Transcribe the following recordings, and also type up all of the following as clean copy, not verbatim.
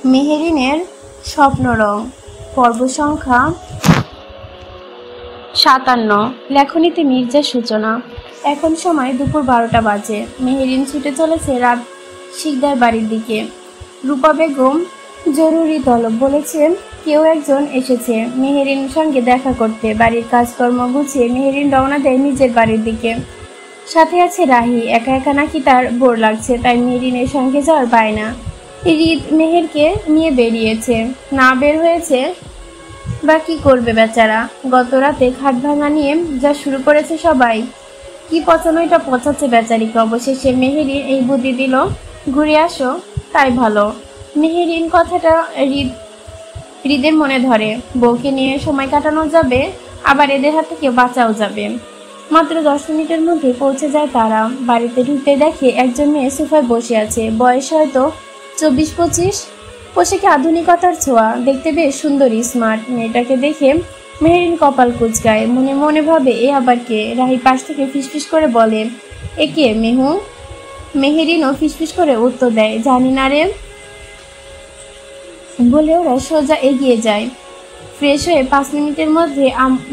মেহেরিনের স্বপ্নরং পর্ব সংখ্যা ৫৭। লেখনীতে মির্জার সূচনা। এখন সময় দুপুর ১২টা বাজে। মেহেরিন ছুটে চলেছে রাত শিকদার বাড়ির দিকে। রূপা বেগম জরুরি তলব বলেছে কেউ একজন এসেছে মেহেরিন সঙ্গে দেখা করতে। বাড়ির কাজকর্ম গুছিয়ে মেহেরিন রওনা দেয় নিজের বাড়ির দিকে। সাথে আছে রাহি। একা একা নাকি তার বোর লাগছে, তাই মেহেরিনের সঙ্গে যাওয়ার বায়না। রিদ মেহেরকে নিয়ে বেরিয়েছে, না বের হয়েছে বা কি করবে বেচারা। গত রাতে খাট ভাঙা নিয়ে যা শুরু করেছে সবাই, কি পচানোটা পচাচ্ছে বেচারিকে। অবশেষে মেহেরিন এই বুদ্ধি দিল, ঘুরে আসো তাই ভালো। মেহেরিন কথাটা হৃদের মনে ধরে। বউকে নিয়ে সময় কাটানো যাবে, আবার এদের হাত থেকে বাঁচাও যাবে। মাত্র ১০ মিনিটের মধ্যে পৌঁছে যায় তারা। বাড়িতে ঢুকতে দেখে একজন মেয়ে সোফায় বসে আছে। বয়স হয়তো ২৪-২৫। পোশাকে আধুনিকতার ছোঁয়া, দেখতে বেশ সুন্দরী, স্মার্ট। মেয়েটাকে দেখে মেহেরিন কপাল কুঁচকায়। মনে মনে ভাবে এ আবার কে। রাহি পাশ থেকে ফিসফিস করে বলে, এ কে মেহু? মেহেরিনও ফিসফিস করে উত্তর দেয়, জানি না রে বলে ওরা সোজা এগিয়ে যায়। ফ্রেশ হয়ে ৫ মিনিটের মধ্যে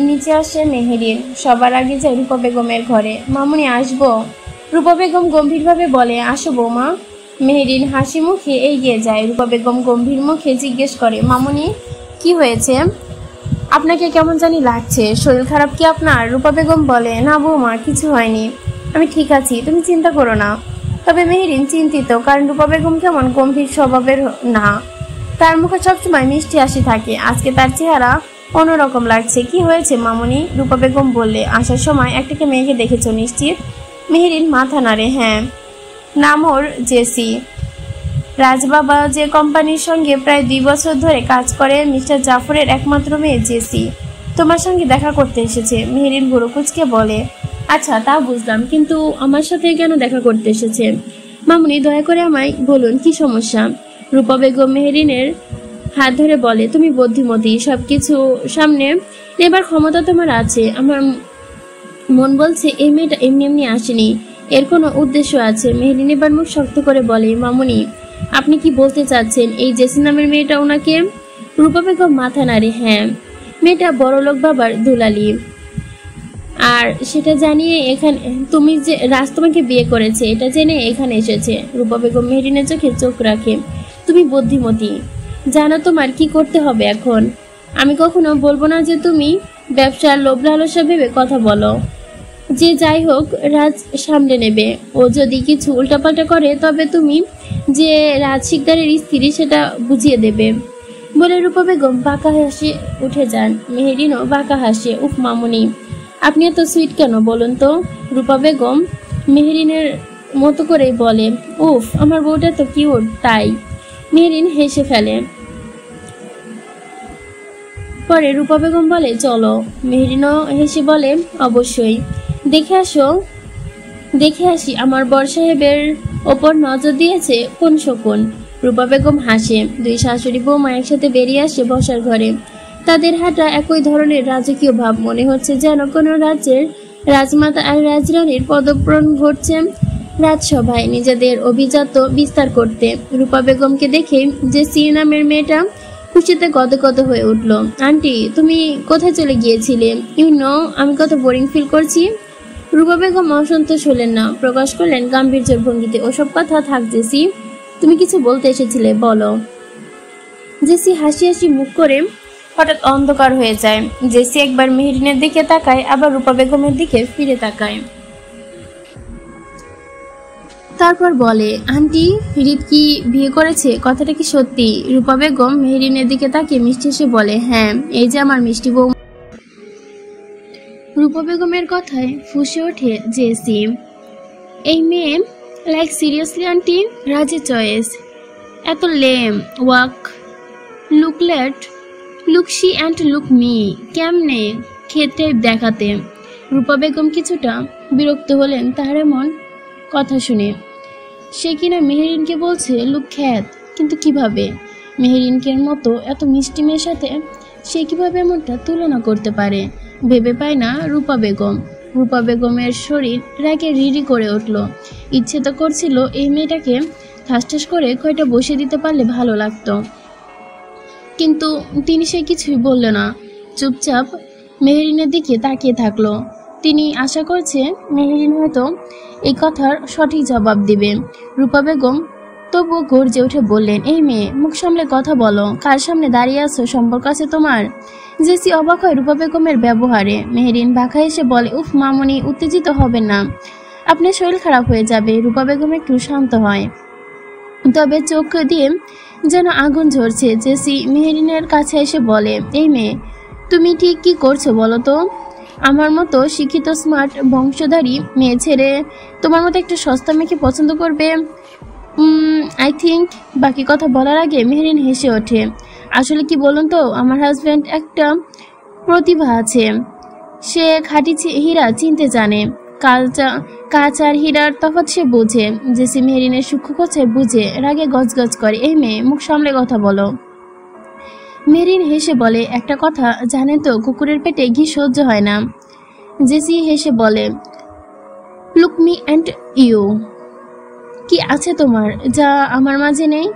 নিচে আসে মেহেরিন। সবার আগে যায় রূপা বেগমের ঘরে। মামুনি আসবো? রূপা বেগম গম্ভীরভাবে বলে, আসো বৌমা। মেহেরিন হাসি মুখে এগিয়ে যায়। রূপা বেগম গম্ভীর মুখে জিজ্ঞেস করে, মামুনি কি হয়েছে? আপনাকে কেমন জানি লাগছে, শরীর খারাপ কি আপনার? রূপা বেগম বলে, না বৌমা, কিছু হয়নি, আমি ঠিক আছি, তুমি চিন্তা করো না। তবে মেহেরিন চিন্তিত, কারণ রূপা বেগম কেমন গম্ভীর স্বভাবের না। তার মুখে সবসময় মিষ্টি হাসি থাকে, আজকে তার চেহারা অন্যরকম লাগছে। কি হয়েছে মামুনি? রূপা বেগম বললে, আসার সময় একটাকে মেয়েকে দেখেছো নিশ্চিত? মেহেরিন মাথা নাড়ে, হ্যাঁ, নাম ওর জেসি। রাজবাবা যে কোম্পানির সঙ্গে প্রায় ২ বছর ধরে কাজ করে, মিস্টার জাফরের একমাত্র মেয়ে জেসি তোমার সঙ্গে দেখা করতে এসেছে। মেহেরিন বুড়ো কুচকে বলে, আচ্ছা তা বুঝলাম, কিন্তু আমার সাথে কেন দেখা করতে এসেছে? মামুনি দয়া করে আমায় বলুন কি সমস্যা? রূপা বেগম মেহেরিনের হাত ধরে বলে, তুমি বুদ্ধিমতী, সবকিছু সামনে নেবার ক্ষমতা তোমার আছে। আমার মন বলছে এই মেয়েটা এমনি এমনি আসেনি, এর কোনো উদ্দেশ্য আছে। মেহেরিন এবার মুখ শক্ত করে বলে, মামুনি আপনি কি বলতে চাচ্ছেন এই জেসি নামের মেয়েটা ওনাকে? রূপা বেগম মাথা নাড়ে, হ্যাঁ, মেয়েটা বড়লোক বাবার দুলালি, আর সেটা জানিয়ে এখানে তুমি যে রাজ তোমাকে বিয়ে করেছে এটা জেনে এখানে এসেছে। রূপা বেগম মেহেরিনের চোখে চোখ রাখে, তুমি বুদ্ধিমতী, জানো তোমার কি করতে হবে এখন। আমি কখনো বলবো না যে তুমি ব্যবসার লোভ লালসা ভেবে কথা বলো। যে যাই হোক, রাজ সামলে নেবে। ও যদি কিছু উল্টাপাল্টা করে তবে তুমি যে রাজ শিকদারের স্ত্রী সেটা বুঝিয়ে দেবে বলে রূপা বেগম বাঁকা হাসি উঠে যান। মেহেরিনও বাঁকা হাসে, উফ মামুনি আপনি এত সুইট কেন বলুন তো? রূপা বেগম মেহেরিনের মতো করেই বলে, উফ আমার বউটা তো কিউট তাই। মেহেরিন হেসে ফেলে। পরে রূপা বেগম বলে, চলো। মেহেরিনও হেসে বলে, অবশ্যই, দেখে আসি আমার বর সাহেবের ওপর নজর দিয়েছে কোন শকুন। রূপা বেগম হাসে। দুই শাশুড়ি বৌমা একসাথে বেরিয়ে আসে বসার ঘরে। তাদের হাঁটা একই ধরনের রাজকীয় ভাব, মনে হচ্ছে যেন কোনো রাজ্যের রাজমাতা আর রাজরানীর পদপ্রণ ঘটছে রাজসভায় নিজেদের অভিজাত বিস্তার করতে। রূপা বেগমকে দেখে যে সি নামের মেয়েটা খুশিতে গদগদ হয়ে উঠল। আন্টি তুমি কোথায় চলে গিয়েছিলে? আমি কত বোরিং ফিল করছি। রূপা বেগম অসন্তোষ হলেন না, প্রকাশ করলেন গাম্ভীর্যের ভঙ্গিতে, ওসব কথা থাক জেসি, তুমি কিছু বলতে এসেছিলে বলো। জেসি হাসি হাসি মুখ করে হঠাৎ অন্ধকার হয়ে যায়। জেসি একবার মেহেরিনের দিকে তাকায়, আবার রূপা বেগমের দিকে ফিরে তাকায়, তারপর বলে, আন্টি হৃদ কি বিয়ে করেছে? কথাটা কি সত্যি? রূপা বেগম মেহেরিনের দিকে তাকিয়ে মিষ্টি হেসে বলে, হ্যাঁ, এই যে আমার মিষ্টি বউ। রূপা বেগমের কথায় ফুঁসে ওঠে জেসি, এই মেয়ে লাইক সিরিয়াসলি আন্টি, রাজের চয়েস, এত lame walk, look she and look me, কেমনে ক্ষেত্রে দেখাতে। রূপা বেগম কিছুটা বিরক্ত হলেন তার এমন কথা শুনে। সে কিনা মেহেরিনকে বলছে লুক খ্যাত, কিন্তু কিভাবে? মেহেরিনকের মতো এত মিষ্টি মেয়ের সাথে সে কিভাবে এমনটা তুলনা করতে পারে ভেবে পায় না রূপা বেগম। রূপা বেগমের শরীর রাগে রিরি করে উঠল। ইচ্ছে তো করছিল এই মেয়েটাকে ঠাস করে কয়টা বসিয়ে দিতে পারলে ভালো লাগতো, কিন্তু তিনি সে কিছুই বলল না। চুপচাপ মেহেরিনের দিকে তাকিয়ে থাকলো। তিনি আশা করছে মেহেরিন হয়তো এই কথার সঠিক জবাব দিবে। রূপা বেগম তবুও গর্জে উঠে বললেন, এই মেয়ে, মুখ সামলে কথা বলো, কার সামনে দাঁড়িয়ে আছো? সম্পর্ক আছে তোমার? জেসি অবাক হয় রূপা বেগমের ব্যবহারে। মেহেরিন বাঁকা এসে বলে, উফ মামুনি, উত্তেজিত হবেন না, আপনার শরীর খারাপ হয়ে যাবে। রূপা বেগম একটু শান্ত হয়, তবে চোখ দিয়ে যেন আগুন ঝরছে। জেসি মেহেরিনের কাছে এসে বলে, এই মেয়ে, তুমি ঠিক কি করছো বলো তো? আমার মতো শিক্ষিত স্মার্ট বংশধারী মেয়ে ছেড়ে তোমার মতো একটা সস্তা মেয়েকে পছন্দ করবে? I think. বাকি কথা বলার আগে মেহেরিন হেসে ওঠে। আসলে কি বলুন তো, আমার হাজব্যান্ড একটা প্রতিভা আছে, সে খাঁটি হীরা চিনতে জানে, কাঁচ আর হীরার তফাৎ সে বোঝে। জেসি মেহেরিনের সূক্ষ্ম কথায় বুঝে রাগে গজগজ করে, এই মেয়ে, মুখ সামলে কথা বলো। মেহেরিন হেসে বলে, একটা কথা জানেন তো, কুকুরের পেটে ঘি সহ্য হয় না। জেসি হেসে বলে, লুক মি অ্যান্ড ইউ, কি আছে তোমার যা আমার মাঝে নেই?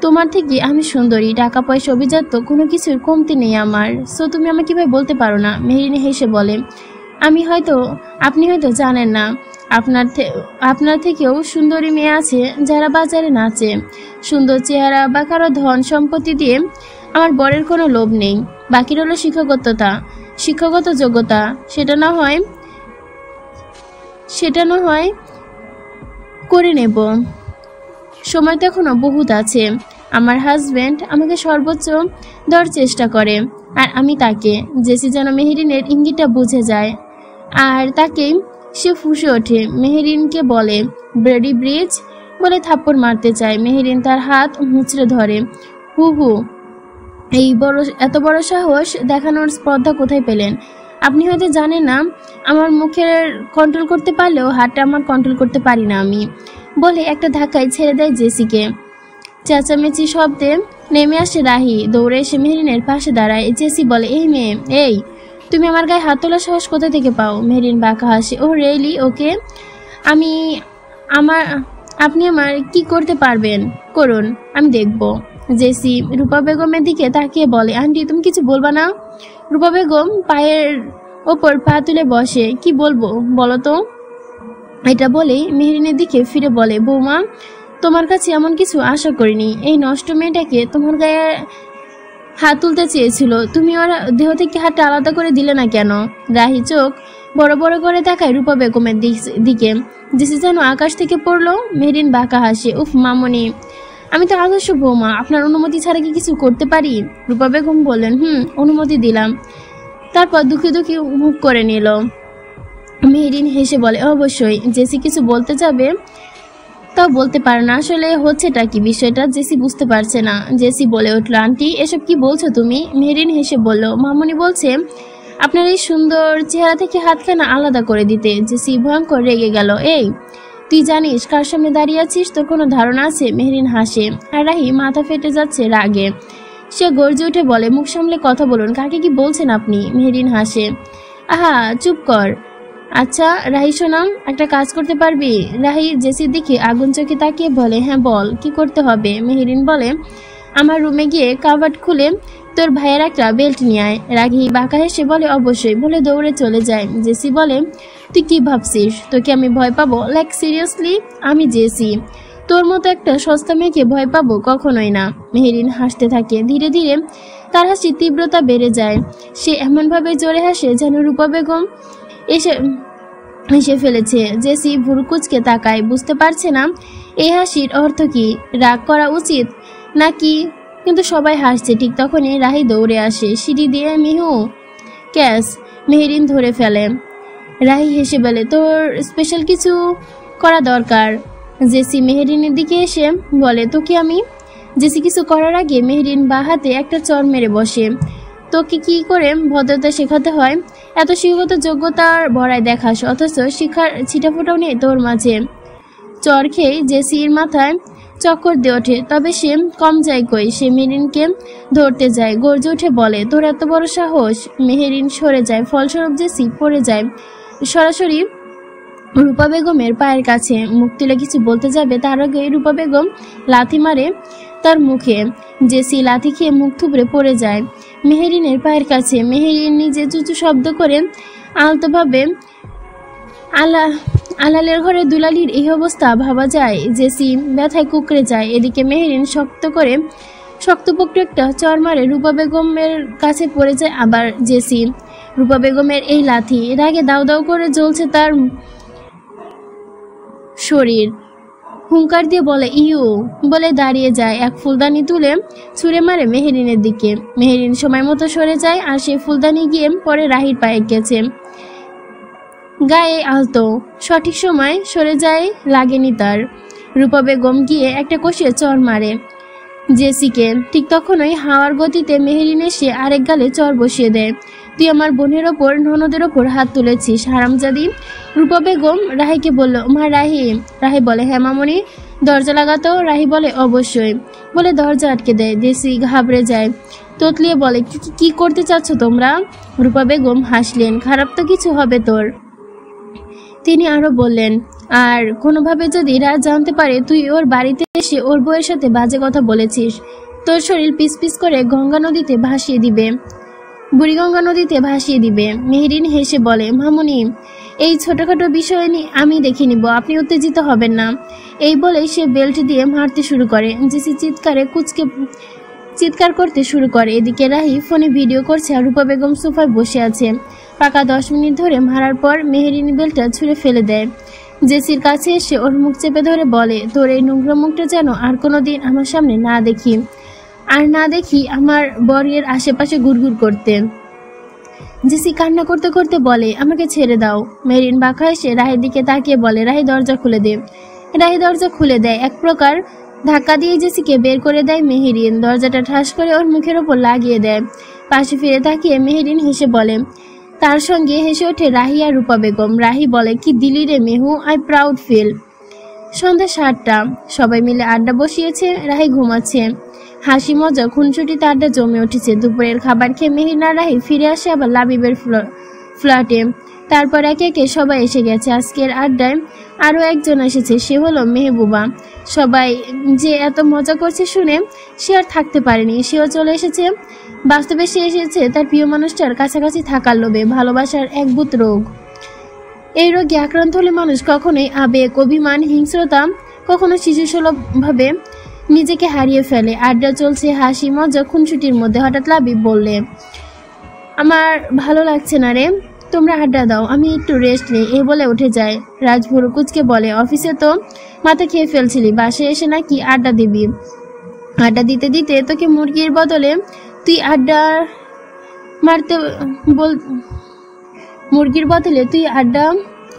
তোমার থেকে আমি সুন্দরী, টাকা পয়সা, অভিজাত্য, কোনো কিছুর কমতি নেই আমার। সো তুমি আমাকে কিভাবে বলতে পারো না? মেহেরিন হেসে বলে, আপনি হয়তো জানেন না, আপনার থেকেও সুন্দরী মেয়ে আছে যারা বাজারে নাচে। সুন্দর চেহারা বা কারো ধন সম্পত্তি দিয়ে আমার বরের কোনো লোভ নেই। বাকি হলো শিক্ষাগত যোগ্যতা। সেটা না হয় করে নেব, সময় তো এখনো বহুত আছে। আমার হাজব্যান্ড আমাকে সর্বোচ্চ দেওয়ার চেষ্টা করে, আর আমি তাকে। জেসি যেন মেহেরিনের ইঙ্গিতটা বুঝে যায়, আর তাকেই সে ফুঁসে ওঠে। মেহেরিনকে বলে, ব্রেডি ব্রিজ বলে থাপ্পড় মারতে চায়। মেহেরিন তার হাত মুচড়ে ধরে। হু, এত বড় সাহস দেখানোর স্পর্ধা কোথায় পেলেন? আপনি হয়তো জানেন না, আমার মুখের কন্ট্রোল করতে পারলেও হাতটা আমার কন্ট্রোল করতে পারি না আমি, বলে একটা ধাক্কায় ছেড়ে দেয় জেসিকে। চেঁচামেচি শব্দে নেমে আসে রাহি, দৌড়ে এসে মেহেরিনের পাশে দাঁড়ায়। জেসি বলে, এই মেয়ে, এই তুমি আমার গায়ে হাত তোলার সাহস কোথা থেকে পাও? মেহেরিন বাঁকা হাসে, ও রিয়েলি? ওকে, আপনি আমার কি করতে পারবেন করুন, আমি দেখব। জেসি রূপা বেগমের দিকে তাকিয়ে বলে, আন্টি, তুমি কিছু বলবা না? রূপা বেগম পায়ের ওপর পা তুলে বসে, কি বলবো বলো তো? এটা বলেই মেহেরিনের দিকে ফিরে বলে, বৌমা, তোমার কাছে এমন কিছু আশা করিনি। এই নষ্ট মেয়েটাকে তোমার গায়ে হাত তুলতে চেয়েছিল, তুমি ওর দেহ থেকে হাতটা আলাদা করে দিলে না কেন? রাহি চোখ বড় বড় করে তাকায় রূপা বেগমের দিকে। জেসি যেন আকাশ থেকে পড়লো। মেহেরিন বাঁকা হাসে, উফ মামনি, আমি তো আদর্শ বৌমা, আপনার অনুমতি ছাড়া কি কিছু করতে পারি? রূপা বেগম বললেন, অনুমতি দিলাম। তারপর দুঃখী মুখ করে নিল। মেহেরিন হেসে বলে, অবশ্যই। জেসি কিছু বলতে যাবে, তাও বলতে পারে না। আসলে হচ্ছেটা কি বিষয়টা জেসি বুঝতে পারছে না। জেসি বলে উঠল, আন্টি, এসব কি বলছো তুমি? মেহেরিন হেসে বলল, মামুনি বলছে আপনার এই সুন্দর চেহারা থেকে হাতখানা আলাদা করে দিতে। জেসি ভয়ঙ্কর রেগে গেল। এই, তুই জানিস কার সামনে দাঁড়িয়ে আছিস? তোর কোনো ধারণা আছে? মেহেরিন হাসে, আর রাহি মাথা ফেটে যাচ্ছে রাগে। সে গর্জে উঠে বলে, মুখ সামলে কথা বলুন, কাকে কি বলছেন আপনি? মেহেরিন হাসে, আহা চুপ কর। আচ্ছা রাহি সোনাম, একটা কাজ করতে পারবি? রাহি জেসির দিকে আগুন চোখে তাকিয়ে বলে, হ্যাঁ বল, কি করতে হবে? মেহেরিন বলে, আমার রুমে গিয়ে কাভার্ড খুলে তোর ভাইয়ের একটা বেল্ট নিয়ে আয়। রাহি বাঁকা হেসে বলে, অবশ্যই, বলে দৌড়ে চলে যায়। জেসি বলে, তুই কি ভাবছিস তোকে আমি ভয় পাবো? লাইক সিরিয়াসলি, আমি জেসি, তোর মতো একটা সস্তা মেয়েকে ভয় পাবো? কখনোই না। মেহেরিন হাসতে থাকে। ধীরে ধীরে তার হাসির তীব্রতা বেড়ে যায়। সে এমনভাবে জোরে হাসে যেন রূপা বেগম এসে ফেলেছে। জেসি ভুরুকুচকে তাকায়, বুঝতে পারছে না এই হাসির অর্থ কি, রাগ করা উচিত নাকি, কিন্তু সবাই হাসছে। ঠিক তখনই রাহি দৌড়ে আসে। সিঁড়ি দিয়ে মিহু ক্যাশ মেহেরিন ধরে ফেলে। রাহি হেসে বলে, তোর স্পেশাল কিছু করা দরকার। জেসি মেহেরিনের দিকে এসে বলে, তোকে আমি। জেসি কিছু করার আগে মেহেরিন বা হাতে একটা চর মেরে বসে। তোকে কি করে ভদ্রতা শেখাতে হয়? এত শিক্ষাগত যোগ্যতার ভরায় দেখাস, অথচ শিক্ষার ছিটাফোটাও নেই তোর মাঝে। চর খেয়ে জেসির মাথায় চক্কর দিয়ে ওঠে। তবে সে কম যায় কই, সে মেহেরিনকে ধরতে যায়। গর্জে উঠে বলে, তোর এত বড় সাহস! মেহেরিন সরে যায়, ফলস্বরূপ জেসি পড়ে যায় সরাসরি রূপা বেগমের পায়ের কাছে, মুখ তুলে কিছু বলতে যাবে তার আগে রূপা বেগম লাথি মারে তার মুখে। জেসি লাথি খেয়ে মুখ থুবড়ে পড়ে যায় মেহেরিনের পায়ের কাছে। মেহেরিন নিজে চুচু শব্দ করে আলতোভাবে আলালের ঘরে দুলালির এই অবস্থা ভাবা যায়। জেসি ব্যথায় কুকড়ে যায়। এদিকে মেহেরিন শক্তপোক্ত একটা চর মারে রূপা বেগমের কাছে পড়ে যায় আবার জেসি। রূপা বেগমের এই লাথি, রাগে দাউ দাউ করে জ্বলছে তার শরীর। হুঙ্কার দিয়ে বলে ইউ বলে দাঁড়িয়ে যায়, এক ফুলদানি তুলে ছুঁড়ে মারে মেহেরিনের দিকে। মেহেরিন সময় মতো সরে যায় আর সেই ফুলদানি গিয়ে পরে রাহির পায়ে গেছে, গায়ে আলতো। সঠিক সময় সরে যায়, লাগেনি তার। রূপা বেগম গিয়ে একটা কষিয়ে চর মারে জেসিকে। ঠিক তখনই হাওয়ার গতিতে মেহেরিন এসে আরেক গালে চর বসিয়ে দেয়। তুই আমার বোনের ওপর, ননদের ওপর হাত তুলেছিস হারামজাদি। রূপা বেগম রাহিকে বলল, মা রাহি। রাহি বলে, হ্যাঁ মামনি, দরজা লাগাতো। রাহি বলে, অবশ্যই, বলে দরজা আটকে দেয়। জেসি ঘাবড়ে যায়, তোতলিয়ে বলে, কি করতে চাচ্ছ তোমরা? রূপা বেগম হাসলেন, খারাপ তো কিছু হবে তোর। তিনি আরো বললেন, আর কোনোভাবে যদি রাজ জানতে পারে তুই ওর বাড়িতে এসে ওর বউয়ের সাথে বাজে কথা বলেছিস, তোর শরীর পিস পিস করে গঙ্গা নদীতে ভাসিয়ে দিবে, বুড়িগঙ্গা নদীতে ভাসিয়ে দিবে। মেহেরিন হেসে বলে, মামুনি, এই ছোটখাটো বিষয় নিয়ে আমি দেখে নিব, আপনি উত্তেজিত হবেন না। এই বলে সে বেল্ট দিয়ে মারতে শুরু করে। জেসি চিৎকার করতে শুরু করে। এদিকে রাহি ফোনে ভিডিও করছে আর রূপা বেগম সোফায় বসে আছে। পাকা 10 মিনিট ধরে মারার পর মেহেরিন বেল্টটা ছুঁড়ে ফেলে দেয়। জেসির কাছে এসে ওর মুখ চেপে ধরে বলে, তোর এই নোংরা মুখটা যেন আর কোনোদিন আমার সামনে না দেখি আমার বরের আশেপাশে ঘুরঘুর করতে। জেসি কান্না করতে করতে বলে, আমাকে ছেড়ে দাও। মেহেরিন বাঁকা এসে রাহির দিকে তাকিয়ে বলে, রাহি দরজা খুলে দে। রাহি দরজা খুলে দেয়। এক প্রকার ধাক্কা দিয়ে জেসিকে বের করে দেয় মেহেরিন। দরজাটা ঠাস করে ওর মুখের ওপর লাগিয়ে দেয়। পাশে ফিরে তাকিয়ে মেহেরিন হেসে বলে, তার সঙ্গে হেসে ওঠে রাহি আর রূপা বেগম। রাহি বলে, কি দিলি রে মেহু, আই প্রাউড ফিল। সন্ধ্যা 7টা, সবাই মিলে আড্ডা বসিয়েছে। রাহি ঘুমাচ্ছে। হাসি মজা খুনসুটিতে আড্ডা জমে উঠেছে। দুপুরের খাবার খেয়ে মেহেরিন আর রাহি ফিরে আসে আবার লাবিবের ফ্ল্যাটে। তারপর একে একে সবাই এসে গেছে। আজকের আড্ডায় আরও একজন এসেছে, সে হলো মেহবুবা। সবাই যে এত মজা করছে শুনে সে আর থাকতে পারেনি, সেও চলে এসেছে। বাস্তবে সে এসেছে তার প্রিয় মানুষটার কাছাকাছি থাকার লোভে, ভালোবাসার একভূত রোগ। এই রোগে আক্রান্ত হলে মানুষ কখনোই আবেগ, অভিমান, হিংস্রতা, কখনো শিশুসুলভভাবে নিজেকে হারিয়ে ফেলে। আড্ডা চলছে, হাসি মজা খুনসুটির মধ্যে। হঠাৎ লাবিব বললে, আমার ভালো লাগছে না রে, তোমরা আড্ডা দাও, আমি একটু রেস্ট নেই। এই বলে উঠে যায়। রাজ ভুরুকুচকে বলে, অফিসে তো মাথা খেয়ে ফেলছিলি, বাসায় এসে নাকি আড্ডা দিবি? আড্ডা দিতে দিতে তোকে মুরগির বদলে তুই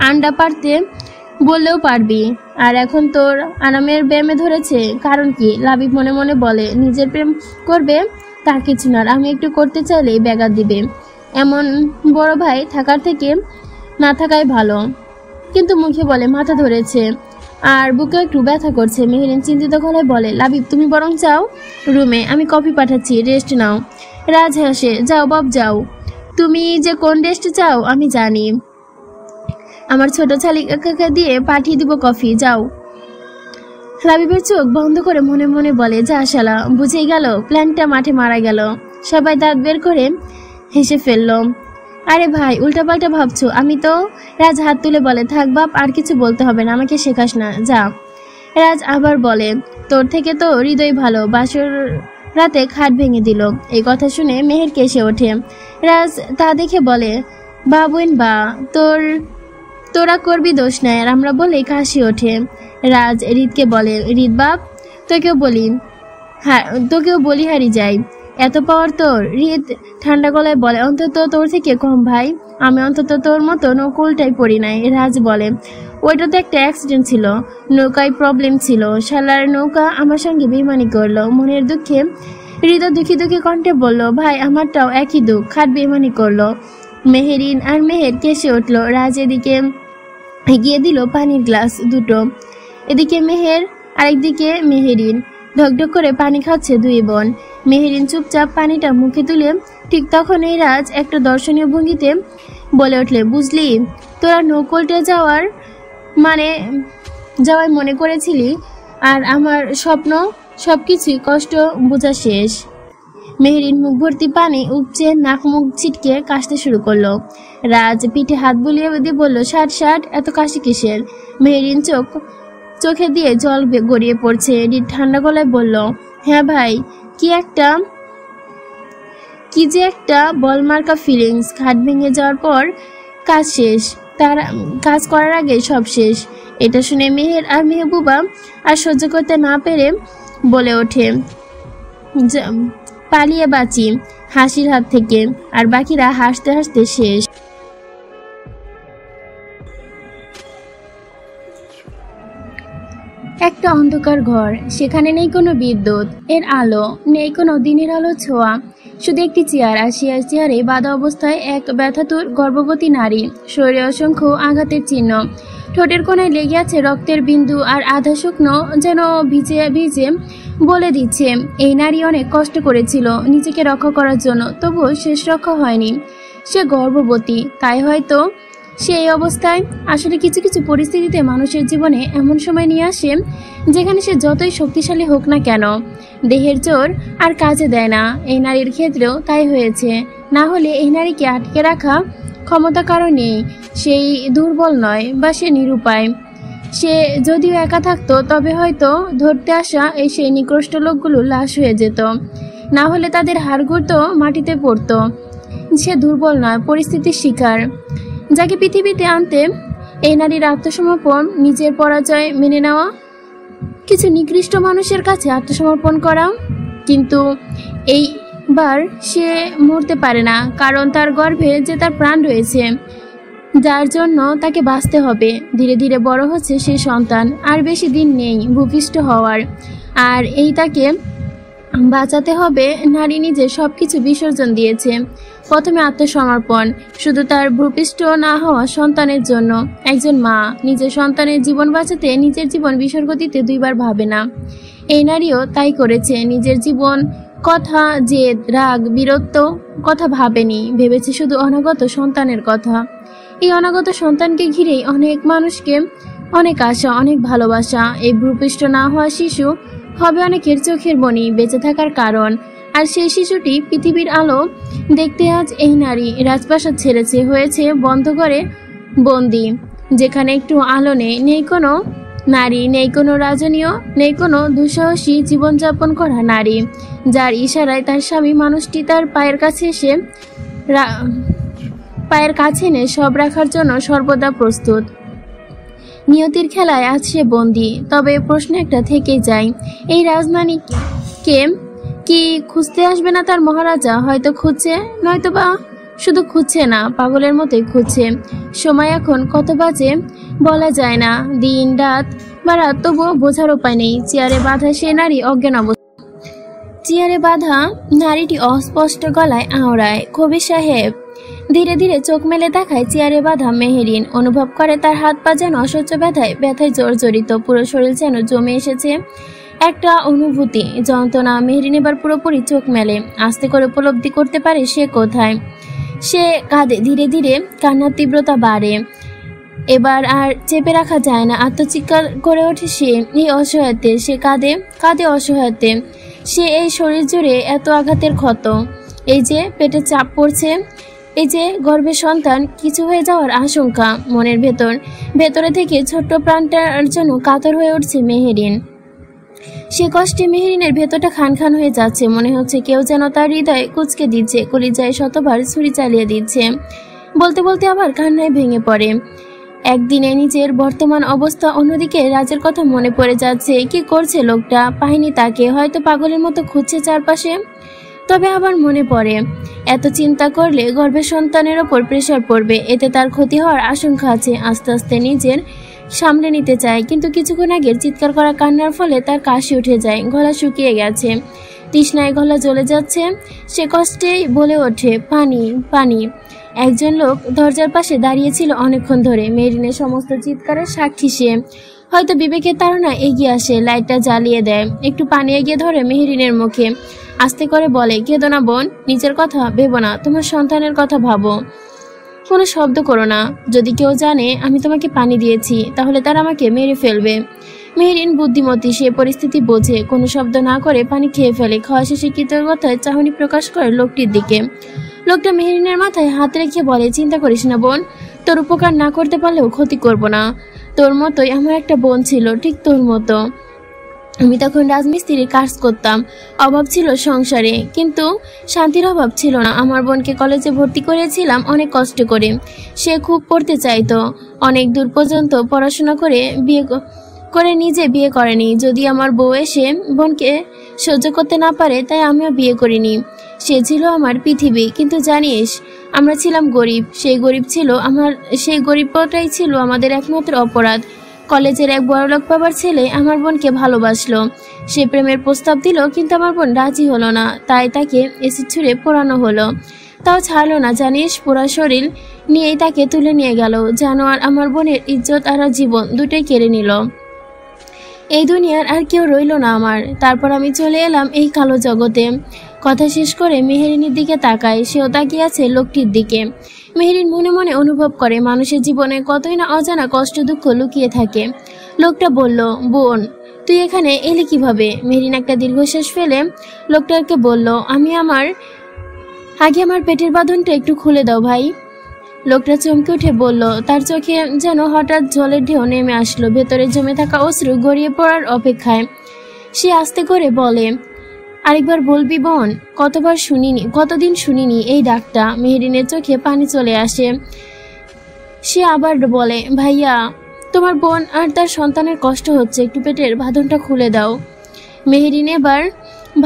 আন্ডা পারতে বললেও পারবি। আর এখন তোর আরামের ব্যায়ামে ধরেছে, কারণ কি? লাবিব মনে মনে বলে, নিজের প্রেম করবে তা কিছু না, আমি একটু করতে চাইলেই ব্যাঘাত দিবে। এমন বড় ভাই থাকার থেকে না থাকাই ভালো। কিন্তু মুখে বলে, মাথা ধরেছে আর বুকে একটু ব্যথা করছে। মেহেরিন চিন্তিত গলায় বলে, লাবিব তুমি বরং যাও রুমে, আমি কফি পাঠাচ্ছি, রেস্ট নাও। রাজ হাসে, যাও বাপ যাও, তুমি যে কোন রেস্ট চাও আমি জানি, আমার ছোট ছালিকাকে দিয়ে পাঠিয়ে দিব কফি, যাও। লাবিবের চোখ বন্ধ করে মনে মনে বলে, যা শালা, বুঝেই গেল প্ল্যানটা মাঠে মারা গেল। সবাই দাঁত বের করে হেসে ফেলল। আরে ভাই, উল্টাপাল্টা ভাবছো। আমি তো। রাজ হাত তুলে বলে, থাক বাপ, আর কিছু বলতে হবে না, আমাকে শেখাস না, যা। রাজ আবার বলে, তোর থেকে তো হৃদয় ভালো, বাসর রাতে খাট ভেঙে দিল। এই কথা শুনে মেহের কেসে ওঠে। রাজ তা দেখে বলে, বা বোন বা, তোরা করবি দোষ নাই। আর আমরা বলেই কাশি ওঠে। রাজ হৃদকে বলে, হৃদ বাপ, তোকেও বলি হারি যাই, এত পাওয়ার তোর? হৃদ ঠান্ডা গলায় বলে, অন্তত তোর থেকে কম ভাই, আমি অন্তত তোর মতো নৌকোলটাই পড়ি নাই। রাজ বলে, ওইটা তো একটা অ্যাক্সিডেন্ট ছিল, নৌকায় প্রবলেম ছিল, শালার নৌকা আমার সঙ্গে বেইমানি করলো। মনের দুঃখে হৃদ দুঃখী দুঃখী কণ্ঠে বলল, ভাই আমারটাও একই দুঃখ, খাট বেইমানি করলো। মেহেরিন আর মেহের কেসে উঠল। রাজ এদিকে এগিয়ে দিল পানির গ্লাস দুটো, এদিকে মেহের, আরেকদিকে মেহেরিন। ঢকঢক করে পানি খাচ্ছে দুই বোন। মেহেরিন চুপচাপ পানিটা মুখে তুলে ঠিক তখনই রাজ একটা দর্শনীয় ভঙ্গিতে বলে উঠলে, বুঝলি, তোরা নৌকোলটে যাওয়ার মানে যাওয়াই মনে করেছিলি, আর আমার স্বপ্ন সবকিছুই কষ্ট বোঝা শেষ। মেহেরিন মুখ ভর্তি পানি উপচে নাক মুখ ছিটকে কাশতে শুরু করলো। রাজ পিঠে হাত বুলিয়ে দিয়ে বলল, ষাট ষাট, এত কাশি কিসের? মেহেরিন চোখে দিয়ে জল গড়িয়ে পড়ছে। রিত ঠান্ডা গলায় বলল, হ্যাঁ ভাই, কি যে একটা বলমার্কা ফিলিংস। খাট ভেঙে যাওয়ার পর কাজ শেষ, তার কাজ করার আগে সব শেষ। এটা শুনে মেহের আর মেহবুবা আর সহ্য করতে না পেরে বলে ওঠে, পালিয়ে বাঁচি হাসির হাত থেকে। আর বাকিরা হাসতে হাসতে শেষ। একটা অন্ধকার ঘর, সেখানে নেই কোনো বিদ্যুৎ এর আলো, নেই কোনো দিনের আলো ছোঁয়া, শুধু একটি চেয়ার। আর চেয়ারে বাঁধা অবস্থায় এক ব্যথাতুর গর্ভবতী নারী, শরীরে অসংখ্য আঘাতের চিহ্ন, ঠোঁটের কোণায় লেগে আছে রক্তের বিন্দু, আর আধা শুকনো যেন ভিজে ভিজে বলে দিচ্ছে এই নারী অনেক কষ্ট করেছিল নিজেকে রক্ষা করার জন্য, তবুও শেষ রক্ষা হয়নি। সে গর্ভবতী, তাই হয়তো সে এই অবস্থায়। আসলে কিছু কিছু পরিস্থিতিতে মানুষের জীবনে এমন সময় নিয়ে আসে যেখানে সে যতই শক্তিশালী হোক না কেন, দেহের জোর আর কাজে দেয় না। এই নারীর ক্ষেত্রেও তাই হয়েছে। না হলে এই নারীকে আটকে রাখা ক্ষমতা কারো নেই। সেই দুর্বল নয় বা সে নিরুপায়। সে যদিও একা থাকতো, তবে হয়তো ধরতে আসা সেই নিকৃষ্ট লোকগুলো লাশ হয়ে যেত, না হলে তাদের হাড়গোড় তো মাটিতে পড়তো। সে দুর্বল নয়, পরিস্থিতির শিকার। যাকে পৃথিবীতে আনতে এই নারীর আত্মসমর্পণ, নিজের পরাজয় মেনে নেওয়া, কিছু নিকৃষ্ট মানুষের কাছে আত্মসমর্পণ করা। কিন্তু এইবার সে মরতে পারে না, কারণ তার গর্ভে যে তার প্রাণ রয়েছে, যার জন্য তাকে বাঁচতে হবে। ধীরে ধীরে বড় হচ্ছে সেই সন্তান, আর বেশি দিন নেই ভূপিষ্ঠ হওয়ার। আর তাকে বাঁচাতে হবে। নারী নিজে সবকিছু বিসর্জন দিয়েছে। প্রথমে আত্মসমর্পণ, শুধু তার ভূপিষ্ঠ না হওয়া সন্তানের জন্য। একজন মা নিজের সন্তানের জীবন বাঁচাতে নিজের জীবন বিসর্গ দিতে দুইবার ভাবে না। এই নারীও তাই করেছে। নিজের জীবন কথা, জেদ, রাগ, বীরত্ব কথা ভাবেনি, ভেবেছে শুধু অনাগত সন্তানের কথা। এই অনাগত সন্তানকে ঘিরেই অনেক মানুষকে অনেক আশা, অনেক ভালোবাসা। এই ভূপিষ্ঠ না হওয়া শিশু হবে অনেকের চোখের মণি, বেঁচে থাকার কারণ। আর সেই শিশুটি পৃথিবীর আলো দেখতে আজ এই নারী রাজপ্রাসাদ ছেড়েছে, হয়েছে বন্ধ করে বন্দি, যেখানে একটু আলো নেই, নেই কোনো নারী, নেই কোনো রাজনীয়, নেই কোনো দুঃসাহসী জীবনযাপন করা নারী, যার ইশারায় তার স্বামী মানুষটি তার পায়ের কাছে এনে সব রাখার জন্য সর্বদা প্রস্তুত। নিয়তির খেলায় আজ সে বন্দী। তবে প্রশ্ন একটা থেকেই যায়, এই রাজধানীকে কি খুঁজতে আসবে না তার মহারাজা? হয়তো খুঁজছে, নয়তোবা শুধু খুঁজছে না, পাগলের মতোই খুঁজছে। সময় এখন কত বাজে বলা যায় না, দিন রাত বা রাত, তবুও বোঝার উপায় নেই। চেয়ারে বাঁধা সে নারী অজ্ঞান অবস্থা। চেয়ারে বাঁধা নারীটি অস্পষ্ট গলায় আওড়ায়, কবির সাহেব। ধীরে ধীরে চোখ মেলে দেখায় চেয়ারে বাঁধা মেহেরিন। অনুভব করে তার হাত পা যেন অসহ্য ব্যথায় জর্জরিত, পুরো শরীর যেন জমে এসেছে একটা অনুভূতি, যন্ত্রণা। মেহেরিন এবার পুরোপুরি চোখ মেলে, আস্তে করে উপলব্ধি করতে পারে সে কোথায়। সে কাঁদে, ধীরে ধীরে কান্নার তীব্রতা বাড়ে। এবার আর চেপে রাখা যায় না, আত্মচিৎকার করে ওঠে সে এই অসহায়তে। সে কাঁদে অসহায়তে। সে এই শরীর জুড়ে এত আঘাতের ক্ষত, এই যে পেটে চাপ পড়ছে, এই যে গর্ভে সন্তান, কিছু হয়ে যাওয়ার আশঙ্কা। মনের ভেতরে থেকে ছোট্ট প্রাণটার জন্য কাতর হয়ে উঠছে মেহেরিন। সে কষ্টে মেহেরিনের ভেতরটা খান খান হয়ে যাচ্ছে। মনে হচ্ছে কেউ যেন তার হৃদয় কুঁচকে দিচ্ছে, কলিজায় শতবার ছুরি চালিয়ে দিচ্ছে। বলতে বলতে আবার কান্নায় ভেঙে পড়ে। একদিনে নিজের বর্তমান অবস্থা, অন্যদিকে রাজের কথা মনে পড়ে যাচ্ছে। কি করছে লোকটা? পায়নি তাকে, হয়তো পাগলের মতো খুঁজছে চারপাশে। তবে আবার মনে পড়ে, এত চিন্তা করলে গর্ভের সন্তানের ওপর প্রেশার পড়বে, এতে তার ক্ষতি হওয়ার আশঙ্কা আছে। আস্তে আস্তে নিজের সামলে নিতে চায়, কিন্তু কিছুক্ষণ আগের চিৎকার করা কান্নার ফলে তার কাশি উঠে যায়, গলা শুকিয়ে গেছে, তৃষ্ণায় গলা জ্বলে যাচ্ছে। সে কষ্টেই বলে ওঠে, পানি, পানি। একজন লোক দরজার পাশে দাঁড়িয়েছিল অনেকক্ষণ ধরে। মেহেরিনের সমস্ত চিৎকারের সাক্ষী সে। হয়তো বিবেকের তাড়না এগিয়ে আসে, লাইটটা জ্বালিয়ে দেয়, একটু পানি এগিয়ে ধরে মেহেরিনের মুখে, আস্তে করে বলে, কেঁদো না বোন, নিজের কথা ভেবো না, তোমার সন্তানের কথা ভাবো। কোনো শব্দ করো না। যদি কেউ জানে আমি তোমাকে পানি দিয়েছি তাহলে তারা আমাকে মেরে ফেলবে। মেহেরিন বুদ্ধিমতী, সে পরিস্থিতি বোঝে, কোনো শব্দ না করে পানি খেয়ে ফেলে। খাওয়া শেষে কৃতজ্ঞতায় চাহনি প্রকাশ করে লোকটির দিকে। লোকটা মেহেরিনের মাথায় হাত রেখে বলে, চিন্তা করিস না বোন, তোর উপকার না করতে পারলেও ক্ষতি করব না। তোর মতোই আমার একটা বোন ছিল, ঠিক তোর মতো। আমি তখন রাজমিস্ত্রির কাজ করতাম, অভাব ছিল সংসারে, কিন্তু শান্তির অভাব ছিল না। আমার বোনকে কলেজে ভর্তি করেছিলাম অনেক কষ্ট করে। সে খুব পড়তে চাইতো, অনেক দূর পর্যন্ত পড়াশোনা করে বিয়ে করে নিজে বিয়ে করেনি। যদি আমার বউ এসে বোনকে সহ্য করতে না পারে তাই আমিও বিয়ে করিনি। সে ছিল আমার পৃথিবী। কিন্তু জানিস, আমরা ছিলাম গরিব। সেই গরিবটাই ছিল আমাদের একমাত্র অপরাধ। কলেজের এক বড়লোক বাবার ছেলে আমার বোনকে ভালোবাসলো। সে প্রেমের প্রস্তাব দিল, কিন্তু আমার বোন রাজি হলো না। তাই তাকে এসিড ছুঁড়ে পোড়ানো হলো। তাও ছাড়লো না জানিস, পুরা শরীর নিয়েই তাকে তুলে নিয়ে গেল। জানোয়ার আমার বোনের ইজ্জত আর জীবন দুটোই কেড়ে নিল। এই দুনিয়ার আর কেউ রইল না আমার। তারপর আমি চলে এলাম এই কালো জগতে। কথা শেষ করে মেহেরিনের দিকে তাকায়। সেও তাকিয়ে আছে লোকটির দিকে। মেহেরিন মনে মনে অনুভব করে মানুষের জীবনে কতই না অজানা কষ্ট দুঃখ লুকিয়ে থাকে। লোকটা বলল, বোন তুই এখানে এলি কিভাবে? মেহেরিন একটা দীর্ঘশ্বাস ফেলে লোকটাকে বলল, আগে আমার পেটের বাঁধনটা একটু খুলে দাও ভাই। লোকটা চমকে উঠে বলল, তার চোখে যেন হঠাৎ জলের ঢেউ নেমে আসলো। ভেতরে জমে থাকা অশ্রু গড়িয়ে পড়ার অপেক্ষায়। সে আস্তে করে বলে, আরেকবার বলবি বোন? কতদিন শুনিনি এই ডাকটা। মেহেরিনের চোখে পানি চলে আসে। সে আবার বলে, ভাইয়া তোমার বোন আর তার সন্তানের কষ্ট হচ্ছে, একটু পেটের বাঁধনটা খুলে দাও। মেহেরিন এবার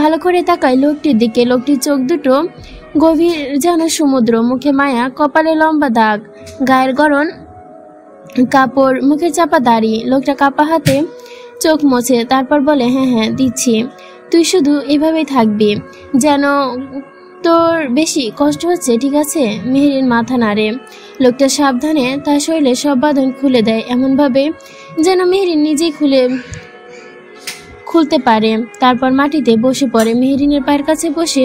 ভালো করে তাকায় লোকটির দিকে। লোকটির চোখ দুটো গভীর যেন সমুদ্র, মুখে মায়া, কপালে লম্বা দাগ, গায়ের গরম কাপড়, মুখে চাপা দাড়ি। লোকটা কাপা হাতে চোখ মোছে, তারপর বলে, হ্যাঁ হ্যাঁ দিচ্ছি, তুই শুধু এভাবেই থাকবি। যেন তোর বেশি কষ্ট হচ্ছে, ঠিক আছে? মেহেরিন মাথা নাড়ে। লোকটা সাবধানে তার শরীরে সব বাঁধন খুলে দেয়, এমনভাবে যেন মেহেরিন নিজেই খুলতে পারে। তারপর মাটিতে বসে পড়ে। মেহেরিনের পায়ের কাছে বসে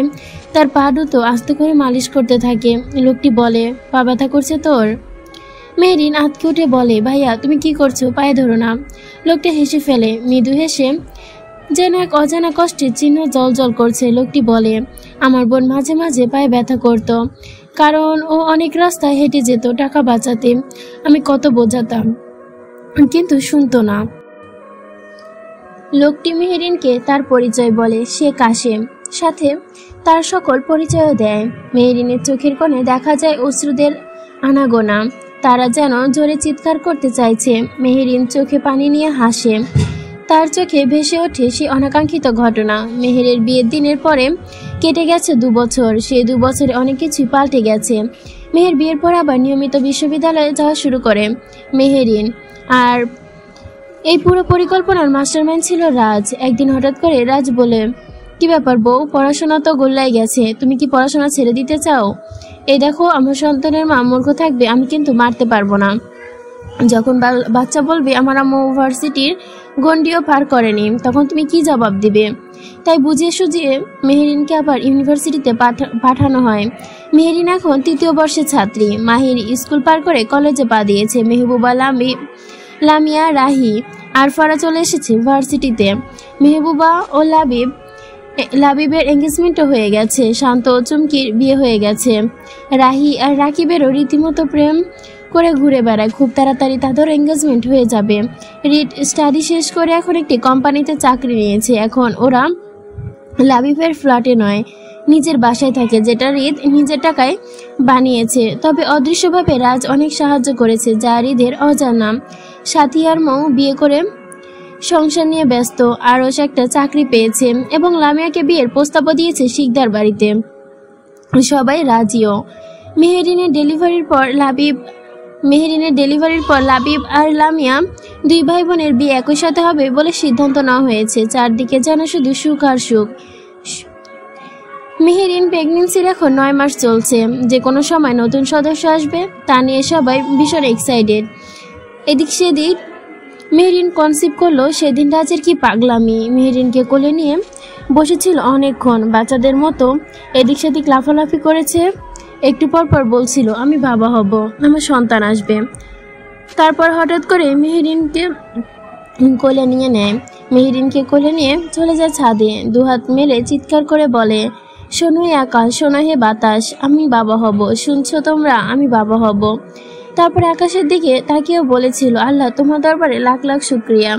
তার পা দুটো আস্তে করে মালিশ করতে থাকে। লোকটি বলে, পা ব্যথা করছে তোর? মেহেরিন আঁতকে উঠে বলে, ভাইয়া তুমি কি করছো? পায়ে ধরো না। লোকটা হেসে ফেলে, মৃদু হেসে, যেন এক অজানা কষ্টের চিহ্ন জল জল করছে। লোকটি বলে, আমার বোন মাঝে মাঝে পায়ে ব্যথা করত, কারণ ও অনেক রাস্তায় হেঁটে যেত টাকা বাঁচাতে। আমি কত বোঝাতাম, কিন্তু শুনতো না। লোকটি মেহেরিনকে তার পরিচয় বলে। সে কাশেম, সাথে তার সকল পরিচয়ও দেয়। মেহেরিনের চোখের কোণে দেখা যায় অশ্রুদের আনাগোনা। তারা যেন জোরে চিৎকার করতে চাইছে। মেহেরিন চোখে পানি নিয়ে হাসে। তার চোখে ভেসে ওঠে সে অনাকাঙ্ক্ষিত ঘটনা। মেহেরের বিয়ের দিনের পরে কেটে গেছে 2 বছর। সেই 2 বছরে অনেক কিছুই পাল্টে গেছে। মেহের বিয়ের পর আবার নিয়মিত বিশ্ববিদ্যালয়ে যাওয়া শুরু করে মেহেরিন। আর এই পুরো পরিকল্পনার মাস্টারমাইন্ড ছিল রাজ। একদিন হঠাৎ করে রাজ বলে, কি ব্যাপার বউ, পড়াশোনা তো গোল্লায় গেছে, তুমি কি পড়াশোনা ছেড়ে দিতে চাও? এই দেখো, আমার সন্তানের মা মূর্খ থাকবে, আমি কিন্তু মারতে পারবো না। যখন বাচ্চা বলবে আমার আম্মু ইউনিভার্সিটির গণ্ডিও পার করেনি, তখন তুমি কি জবাব দিবে? তাই বুঝিয়ে সুঝিয়ে মেহেরিনকে আবার ইউনিভার্সিটিতে পাঠানো হয়। মেহেরিন এখন 3য় বর্ষের ছাত্রী। মাহির স্কুল পার করে কলেজে পা দিয়েছে। মেহবুবা, লামিয়া, রাহি আর ফারা চলে এসেছে ভার্সিটিতে। মেহবুবা ও লাবিবের এঙ্গেজমেন্টও হয়ে গেছে। শান্ত ও চুমকির বিয়ে হয়ে গেছে। রাহি আর রাকিবেরও রীতিমতো প্রেম করে ঘুরে বেড়ায়। খুব তাড়াতাড়ি তাদের এঙ্গেজমেন্ট হয়ে যাবে। রিড স্টাডি শেষ করে এখন একটি কোম্পানিতে চাকরি নিয়েছে। এখন ওরা লাবিবের ফ্ল্যাটে নয়, নিজের বাসায় থাকে, যেটা রিদ নিজের টাকায় বানিয়েছে। তবে অদৃশ্যভাবে রাজ অনেক সাহায্য করেছে, যা রিদের অজানা। সাথী আর মৌ বিয়ে করে সংসার নিয়ে ব্যস্ত। আরশ একটা চাকরি পেয়েছে এবং লামিয়াকে বিয়ের প্রস্তাবও দিয়েছে শিকদার বাড়িতে। সবাই রাজিও। মেহেরিনের ডেলিভারির পর লাবিব আর লামিয়া 2 ভাই বোনের বিয়ে একই সাথে হবে বলে সিদ্ধান্ত নেওয়া হয়েছে। চারদিকে যেন শুধু সুখ আর সুখ। মেহেরিন প্রেগনেন্সির এখন 9 মাস চলছে। যে কোনো সময় নতুন সদস্য আসবে, তা নিয়ে সবাই ভীষণ এক্সাইটেড। এদিক সেদিক মেহেরিন কনসিভ করলো। সেদিন রাজের কি পাগলামি! মেহেরিনকে কোলে নিয়ে বসেছিল অনেকক্ষণ, বাচ্চাদের মতো এদিক সেদিক লাফালাফি করেছে। একটু পর পর বলছিল আমি বাবা হব, আমার সন্তান আসবে। তারপর হঠাৎ করে মেহেরিনকে কোলে নিয়ে নেয়। মেহেরিনকে কোলে নিয়ে চলে যায় ছাদে, দুহাত মেলে চিৎকার করে বলে, শোনো হে আকাশ, শোনো হে বাতাস, আমি বাবা হব, শুনছো তোমরা, আমি বাবা হব। তারপরে আকাশের দিকে তাকিয়েও বলেছিল, আল্লাহ তোমার দরবারে লাখ লাখ শুক্রিয়া,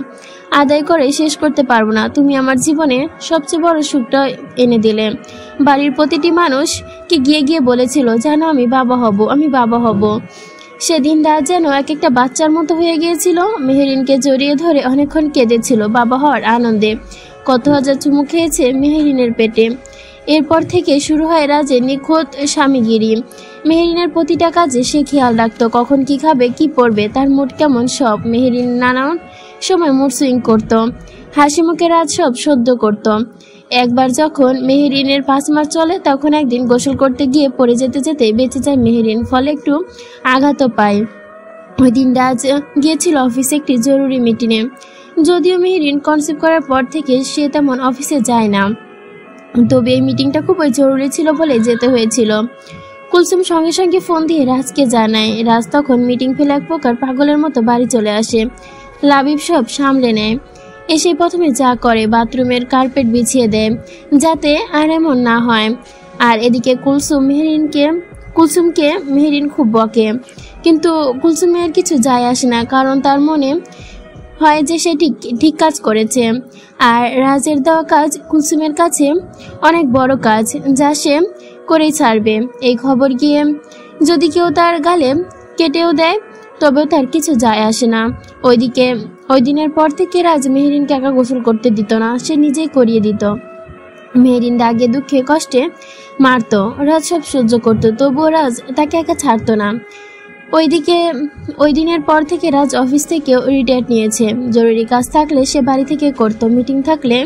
আদায় করে শেষ করতে পারবো না। তুমি আমার জীবনে সবচেয়ে বড় সুখটা এনে দিলে। বাড়ির প্রতিটি মানুষকে গিয়ে গিয়ে বলেছিল, জানো আমি বাবা হব, আমি বাবা হব। সেদিন রাত যেন এক একটা বাচ্চার মতো হয়ে গিয়েছিল। মেহেরিনকে জড়িয়ে ধরে অনেকক্ষণ কেঁদেছিল বাবা হওয়ার আনন্দে। কত হাজার চুমু খেয়েছে মেহেরিনের পেটে। এরপর থেকে শুরু হয় রাজের নিখুঁত স্বামীগিরি। মেহেরিনের প্রতিটা কাজে সে খেয়াল রাখতো, কখন কি খাবে, কি পরবে, তার মুড কেমন, সব। মেহেরিন নানান সময় মুড সুইং করতো, হাসি মুখে রাজ সব সহ্য করত। একবার যখন মেহেরিনের 5 মাস চলে, তখন একদিন গোসল করতে গিয়ে পড়ে যেতে যেতে বেঁচে যায় মেহেরিন, ফলে একটু আঘাতও পায়। ওই দিন রাজ গিয়েছিল অফিসে একটি জরুরি মিটিংয়ে। যদিও মেহেরিন কনসিভ করার পর থেকে সে তেমন অফিসে যায় না, তবে এই মিটিংটা খুবই জরুরি ছিল বলে যেতে হয়েছিল। কুলসুম সঙ্গে সঙ্গে ফোন দিয়ে রাজকে জানায়। রাজ তখন মিটিং ফেলে এক প্রকার পাগলের মতো বাড়ি চলে আসে। লাবিব সব সামলে নেয়। এসে প্রথমে যা করে, বাথরুমের কার্পেট বিছিয়ে দেয় যাতে আর এমন না হয়। আর এদিকে কুলসুমকে মেহেরিন খুব বকে, কিন্তু কুলসুমের কিছু যায় আসে না, কারণ তার মনে হয় যে সে ঠিক কাজ করেছে। আর রাজের দেওয়া কাজ কুলসুমের কাছে অনেক বড় কাজ, যা সে করেই ছাড়বে। এই খবর গিয়ে যদি কেউ তার গালে কেটেও দেয়, তবেও তার কিছু যায় আসে না। ওইদিকে ওই দিনের পর থেকে রাজ মেহেরিনকে একা গোসল করতে দিত না, সে নিজেই করিয়ে দিত। মেহেরিন রাগে দুঃখে কষ্টে মারত, রাজ সব সহ্য করত, তবুও রাজ তাকে একা ছাড়তো না। ওইদিকে ওই দিনের পর থেকে রাজ অফিস থেকেও রিটায়ার নিয়েছে। জরুরি কাজ থাকলে সে বাড়ি থেকে করত, মিটিং থাকলে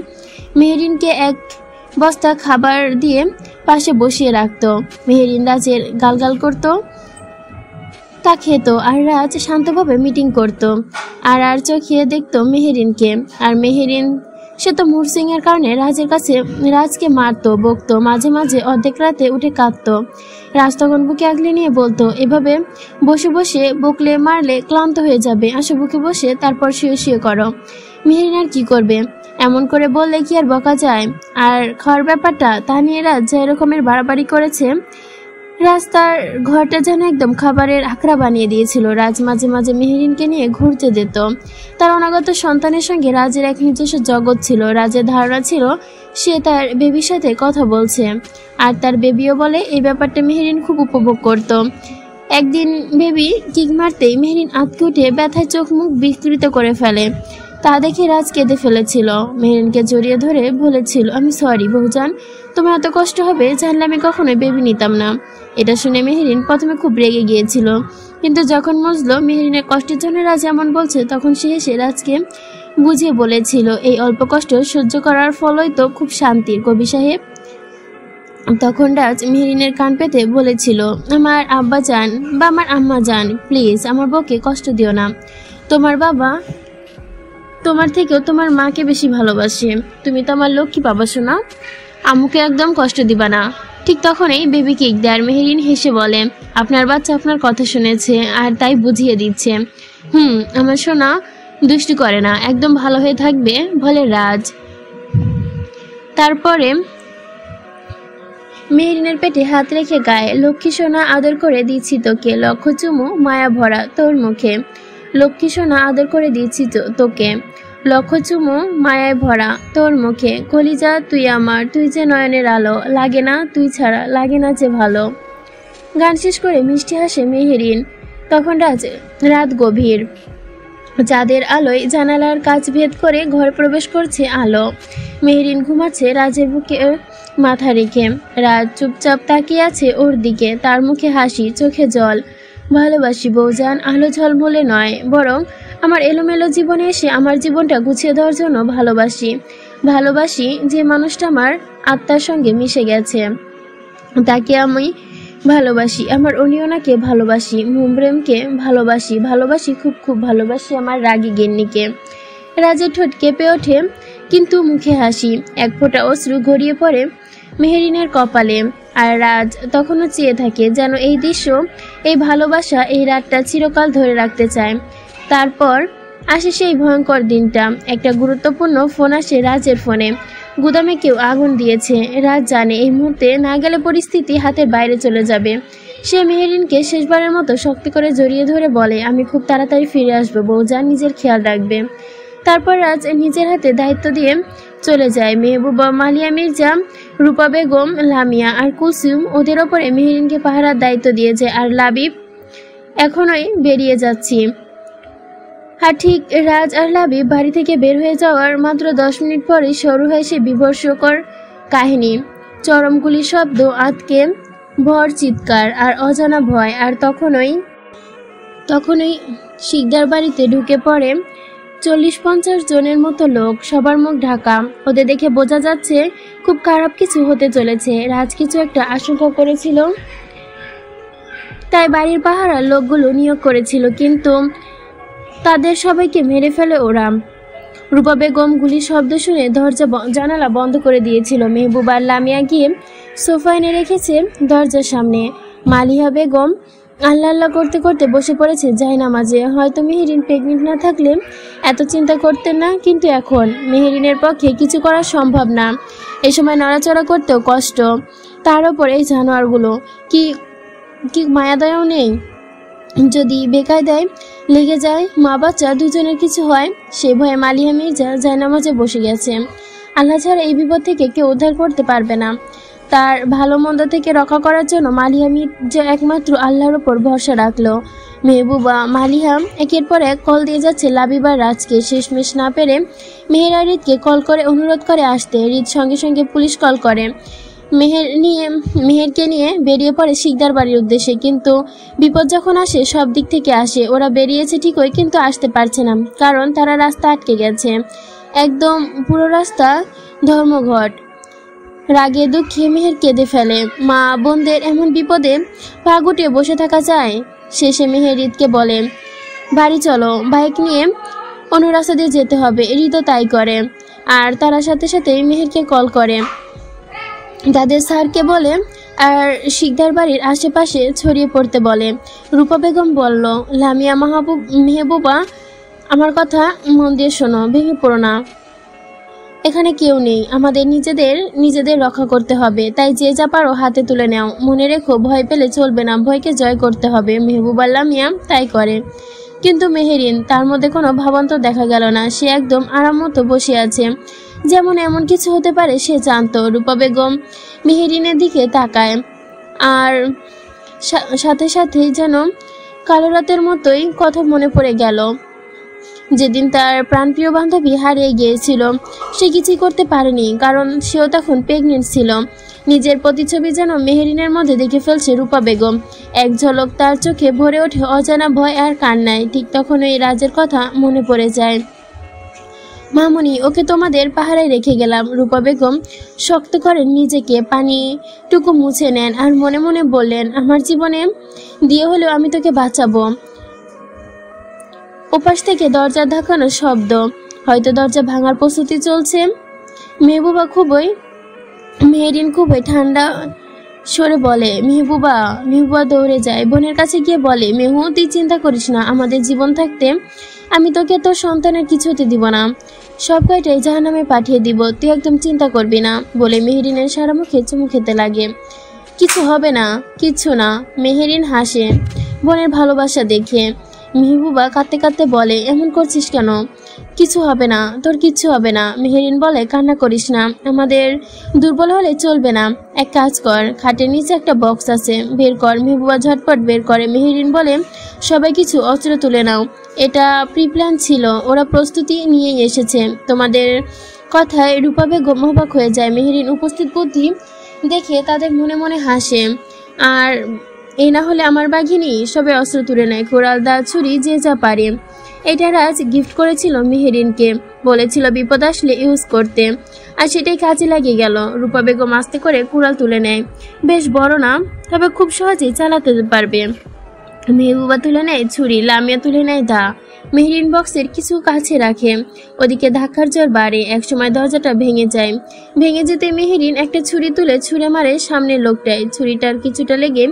মেহেরিনকে এক বস্তা খাবার দিয়ে পাশে বসিয়ে রাখতো। মেহেরিন রাজের গালগাল করত, তা খেত, আর রাজ শান্তভাবে মিটিং করত। আর চোখে দেখতো মেহেরিনকে। আর মেহেরিন সে তো মুড সুইংয়ের কারণে রাজকে মারতো, বকতো, মাঝে মাঝে অর্ধেক রাতে উঠে কাঁদতো। রাজ তখন বুকে আগলে নিয়ে বলতো, এভাবে বসে বসে বকলে মারলে ক্লান্ত হয়ে যাবে, আসো বুকে বসে তারপর শুয়ে শুয়ে করো। মেহেরিন আর কি করবে, এমন করে বললে কি আর বকা যায়? আর খাওয়ার ব্যাপারটা, তা নিয়ে রাজ যে রকমের বাড়াবাড়ি করেছে। রাজ তার ঘরটা যেন একদম খাবারের আখড়া বানিয়ে দিয়েছিল। রাজ মাঝে মাঝে মেহেরিনকে নিয়ে ঘুরতে যেত। তার অনাগত সন্তানের সঙ্গে রাজের এক নিজস্ব জগৎ ছিল। রাজের ধারণা ছিল সে তার বেবির সাথে কথা বলছে, আর তার বেবিও বলে। এই ব্যাপারটা মেহেরিন খুব উপভোগ করত। একদিন বেবি কিক মারতেই মেহেরিন আঁতকে উঠে ব্যথায় চোখ মুখ বিকৃত করে ফেলে। তা দেখে রাজ কেঁদে ফেলেছিল। মেহেরিনকে জড়িয়ে ধরে বলেছিল, আমি সরি বউজান, তোমার এত কষ্ট হবে জানলে আমি কখনোই বেবি নিতাম না। এটা শুনে মেহেরিন প্রথমে খুব রেগে গিয়েছিল, কিন্তু যখন বুঝলো মেহেরিনের কষ্টের জন্য রাজ এমন বলছে, তখন সে হেসে রাজকে বুঝিয়ে বলেছিল, এই অল্প কষ্ট সহ্য করার ফলই তো খুব শান্তির কবি সাহেব। তখন রাজ মেহেরিনের কান পেতে বলেছিল, আমার আব্বা যান বা আমার আম্মা যান, প্লিজ আমার বউকে কষ্ট দিও না। তোমার বাবা তোমার থেকেও তোমার মাকে বেশি ভালোবাসে। তুমি তো আমার লক্ষ্মী বাবা শোনা, আম্মুকে একদম কষ্ট দিবা না। ঠিক তখনই বেবি কিক দেয়। মেহেরিন হেসে বলে, আপনার বাচ্চা আপনার কথা শুনেছে আর তাই বুঝিয়ে দিচ্ছে। আমার সোনা দুষ্টু করে না, একদম ভালো হয়ে থাকবে বলে রাজ। তারপরে মেহেরিনের পেটে হাত রেখে গায়ে, লক্ষ্মী সোনা আদর করে দিচ্ছি তোকে, লক্ষ চুমু মায়া ভরা তোর মুখে। লক্ষ্মী সোনা আদর করে দিচ্ছি তোকে, লক্ষ চুমু মায়ায় ভরা তোর মুখে। কলিজা তুই আমার, তুই যে নয়নের আলো, লাগে না তুই ছাড়া, লাগে না যে ভালো। গান শেষ করে মিষ্টি হাসে মেহেরিন। তখন রাত গভীর, চাঁদের আলোয় জানালার কাচ ভেদ করে ঘর প্রবেশ করছে আলো। মেহেরিন ঘুমাচ্ছে রাজের বুকে মাথা রেখে। রাজ চুপচাপ তাকিয়ে আছে ওর দিকে, তার মুখে হাসি, চোখে জল। ভালোবাসি বউজান, আলো ঝলমলে নয়, বরং আমার এলোমেলো জীবনে এসে আমার জীবনটা গুছিয়ে দেওয়ার জন্য ভালোবাসি যে মানুষটা আমার আত্মার সঙ্গে মিশে গেছে, তাকে আমি ভালোবাসি। আমার অনিয়নাকে ভালোবাসি, মুমব্রেমকে ভালোবাসি, খুব খুব ভালোবাসি আমার রাগী গিন্নিকে। রাজের ঠোঁট কেঁপে ওঠে, কিন্তু মুখে হাসি, এক ফোঁটা অশ্রু গড়িয়ে পড়ে মেহেরিনের কপালে। আর রাজ তখনও চেয়ে থাকে যেন এই দৃশ্য, এই ভালোবাসা এই রাতটা চিরকাল ধরে রাখতে চায়। তারপর আসে সেই ভয়ঙ্কর দিনটা। একটা গুরুত্বপূর্ণ ফোন আসে রাজের ফোনে। গুদামে কেউ আগুন দিয়েছে। রাজ জানে এই মুহূর্তে না গেলে পরিস্থিতি হাতের বাইরে চলে যাবে। সে মেহেরিনকে শেষবারের মতো শক্তি করে জড়িয়ে ধরে বলে, আমি খুব তাড়াতাড়ি ফিরে আসবো বউজান, নিজের খেয়াল রাখবে। তারপর রাজ নিজের হাতে দায়িত্ব দিয়ে চলে যায়। মেহবুবা, মালিয়া মির্জা, রূপা বেগম, লামিয়া আর কুলসুম ওদের ওপরে মেহেরিনকে পাহারার দায়িত্ব দিয়েছে। আর লাবিব এখনোই বেরিয়ে যাচ্ছি। আর ঠিক রাজ আর লাবিব বাড়ি থেকে বের হয়ে যাওয়ার মাত্র 10 মিনিট পরেই শুরু হয় সে বিভৎসকর কাহিনী। চরমগুলি শব্দ, আতকে ভর চিৎকার আর অজানা ভয়। আর তখনই শিকদার বাড়িতে ঢুকে পড়ে 40-50 জনের মতো লোক, সবার মুখ ঢাকা। ওদের দেখে বোঝা যাচ্ছে খুব খারাপ কিছু হতে চলেছে। রাজ কিছু একটা আশঙ্কা করেছিল, তাই বাড়ির পাহারার লোকগুলো নিয়োগ করেছিল, কিন্তু তাদের সবাইকে মেরে ফেলে ওরা। রূপা বেগম গুলির শব্দ শুনে দরজা জানালা বন্ধ করে দিয়েছিল। মেহবুবা আর লামিয়া গিয়ে সোফা এনে রেখেছে দরজার সামনে। মালিহা বেগম আল্লাহ আল্লাহ করতে করতে বসে পড়েছে জায়নামাজে। হয়তো মেহেরিন প্রেগনেন্ট না থাকলে এত চিন্তা করতেন না, কিন্তু এখন মেহেরিনের পক্ষে কিছু করা সম্ভব না। এ সময় নড়াচড়া করতেও কষ্ট, তার ওপর এই জানোয়ারগুলো। কি মায়াদয়াও নেই। যদি বেকায়দায় লেগে যায়, মা বাচ্চা দুজনের কিছু হয়, সে ভয়ে মালিহা মির্জা জায়নামাজে বসে গেছে। আল্লাহ ছাড়া এই বিপদ থেকে কেউ উদ্ধার করতে পারবে না। তার ভালো মন্দ থেকে রক্ষা করার জন্য মালিহা মির্জা একমাত্র আল্লাহর ওপর ভরসা রাখলো। মেহবুবা, মালিহা একের পর এক কল দিয়ে যাচ্ছে লাবিব আর রাজকে। শেষমেশ না পেরে মেহের আর রিতকে কল করে অনুরোধ করে আসতে। রিত সঙ্গে সঙ্গে পুলিশ কল করে। মেহেরকে নিয়ে বেরিয়ে পড়ে শিকদার বাড়ির উদ্দেশ্যে। কিন্তু বিপদ যখন আসে সব দিক থেকে আসে। ওরা বেরিয়েছে ঠিকই, কিন্তু আসতে পারছে না, কারণ তারা রাস্তা আটকে গেছে। একদম পুরো রাস্তা ধর্মঘট। রাগে দুঃখে মেহের কেঁদে ফেলে। মা বোনদের এমন বিপদে পা গুটিয়ে বসে থাকা যায়? শেষে মেহের রিতকে বলে, বাড়ি চলো, বাইক নিয়ে অন্য রাস্তা দিয়ে যেতে হবে। রিতও তাই করে। আর তারা সাথে সাথে মেহেরকে কল করে, তাদের স্যারকে বলে, আর শিকদার বাড়ির আশেপাশে ছড়িয়ে পড়তে বলে। রূপা বেগম বলল, লামিয়া, মেহবুবা, আমার কথা মন দিয়ে শোনো, ভেঙে পড়ো না। এখানে কেউ নেই, আমাদের নিজেদের রক্ষা করতে হবে। তাই যে যা পারো হাতে তুলে নাও। মনে রেখো, ভয় পেলে চলবে না, ভয়কে জয় করতে হবে। মেহবুবা, লামিয়া তাই করে। কিন্তু মেহেরিন, তার মধ্যে কোনো ভাবান্তর দেখা গেল না। সে একদম আরাম মতো বসে আছে, যেমন এমন কিছু হতে পারে সে জানত। রূপা বেগম মেহেরিনের দিকে তাকায়, আর সাথে সাথে যেন কালো রাতের মতোই কথা মনে পড়ে গেল। যেদিন তার প্রাণপ্রিয় বান্ধবী হারিয়ে গিয়েছিল, সে কিছুই করতে পারেনি, কারণ সেও তখন প্রেগনেন্ট ছিল। নিজের প্রতিচ্ছবি যেন মেহেরিনের মধ্যে দেখে ফেলছে রূপা বেগম। এক ঝলক তার চোখে ভরে ওঠে অজানা ভয় আর কান্নায়। ঠিক তখনই রাজের কথা মনে পড়ে যায়। মামুনি, ওকে তোমাদের পাহারায় রেখে গেলাম। রূপা বেগম শক্ত করেন নিজেকে, পানিটুকু মুছে নেন আর মনে মনে বললেন, আমার জীবনে দিয়ে হলেও আমি তোকে বাঁচাবো। ওপাশ থেকে দরজা ধাক্কানোর শব্দ, হয়তো দরজা ভাঙার প্রস্তুতি চলছে। মেহেরিন খুবই ঠান্ডা সরে বলে, মেহবুবা। দৌড়ে যায়, বোনের কাছে গিয়ে বলে, মেহু, তুই চিন্তা করিস না, আমাদের জীবন থাকতে আমি তোকে তোর সন্তানের কিছু হতে দিব না। সব কয়টাই জাহান্নামে পাঠিয়ে দিব, তুই একদম চিন্তা করবি না, বলে মেহেরিনের সারা মুখে চুমু খেতে লাগে। কিছু হবে না, কিচ্ছু না। মেহেরিন হাসে বোনের ভালোবাসা দেখে। মেহবুবা কাঁদতে কাঁদতে বলে, এমন করছিস কেন? কিছু হবে না, তোর কিচ্ছু হবে না। মেহেরিন বলে, কান্না করিস না, আমাদের দুর্বল হলে চলবে না। এক কাজ কর, খাটের নিচে একটা বক্স আছে, বের কর। মেহবুবা ঝটপট বের করে। মেহেরিন বলে, সবাই কিছু অস্ত্র তুলে নাও, এটা প্রিপ্ল্যান ছিল, ওরা প্রস্তুতি নিয়েই এসেছে। তোমাদের কথায় রূপা বেগম অবাক হয়ে যায়। মেহেরিন উপস্থিত বুদ্ধি দেখে তাদের মনে মনে হাসে। আর এই না হলে আমার বাঘিনী। সবে অস্ত্র তুলে নেয়, কোরাল, দা, ছুরি, যে যা পারে। এটা রাজ গিফট করেছিল মেহেরিনকে, বলেছিল বিপদ আসলে ইউজ করতে, আর সেটাই কাজে লাগিয়ে গেল। রূপা বেগম আস্তে করে কুড়াল তুলে নেয়। বেশ বড় না, তবে খুব সহজেই চালাতে পারবে। মেহবুবা তুলে নেয় ছুরি, লামিয়া তুলে নেয় দা। মেহরিন বক্সের কিছু কাছে রাখে, ওদিকে ধাক্কার জোর বাড়ে। একসময় দরজাটা ভেঙে যায়। ভেঙে যেতে মেহরিন একটা ছুরি তুলে ছুঁড়ে মারে সামনের লোকটায়। ছুরিটার কিছুটা লেগে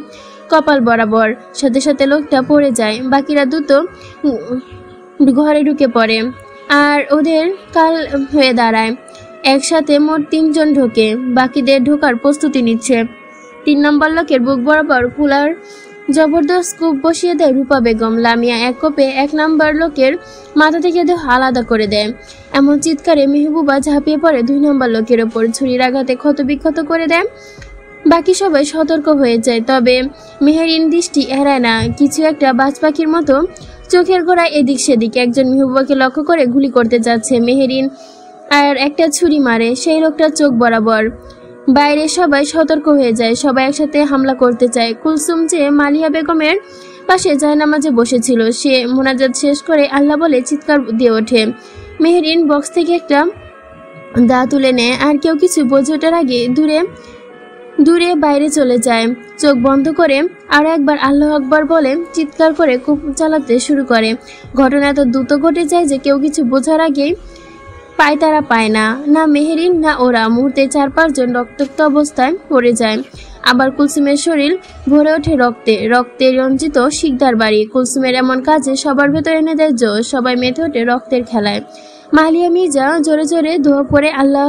কপাল বরাবর, সাথে সাথে লোকটা পড়ে যায়। বাকিরা দ্রুত ঘরে ঢুকে পড়ে আর ওদের কাল হয়ে দাঁড়ায়। একসাথে মোট 3 জন ঢোকে, বাকিদের ঢোকার প্রস্তুতি নিচ্ছে। 3 নম্বর লোকের বুক বরাবর কুলার জবরদস্ত কূপ বসিয়ে দেয় রূপা বেগম। লামিয়া এক কোপে 1 নম্বর লোকের মাথা থেকে দেহ আলাদা করে দেয়। এমন চিৎকারে মেহবুবা ঝাঁপিয়ে পড়ে 2 নম্বর লোকের ওপর, ছুরির আঘাতে ক্ষতবিক্ষত করে দেয়। বাকি সবাই সতর্ক হয়ে যায়, তবে মেহেরিন দৃষ্টি এড়ায় না। কিছু একটা বাজ পাখির মতো চোখের গোড়ায় এদিক সেদিক। একজন মেহবুবাকে লক্ষ্য করে গুলি করতে যাচ্ছে। মেহেরিন আর একটা ছুরি মারে সেই লোকটার চোখ বরাবর। বাইরে সবাই সতর্ক হয়ে যায়, সবাই একসাথে হামলা করতে চায়। কুলসুম যে মালিয়া বেগমের পাশে জায়নামাজে বসেছিল, সে মোনাজাত শেষ করে আল্লাহ বলে চিৎকার দিয়ে ওঠে। মেহেরিন বক্স থেকে একটা দা তুলে নেয় আর কেউ কিছু বোঝে ওঠার আগে দূরে বাইরে চলে যায়। চোখ বন্ধ করে আরো একবার আল্লাহ আকবার বলে চিৎকার করে কূপ চালাতে শুরু করে। ঘটনা এত দ্রুত ঘটে যায় যে কেউ কিছু বোঝার আগেই তারা পায় না, না মেহেরিন না ওরা। মুহূর্তে 4-5 জন রক্তাক্ত অবস্থায় পড়ে যায়। আবার কুলসুমের শরীর ভরে ওঠে রক্তে রঞ্জিত শিকদার বাড়ি। কুলসুমের এমন কাজে সবার ভেতর এনে দেয় জোশ, সবাই মেতে ওঠে রক্তের খেলায়। মালিয়া মির্জা জোরে জোরে ধোয়া পড়ে আল্লাহ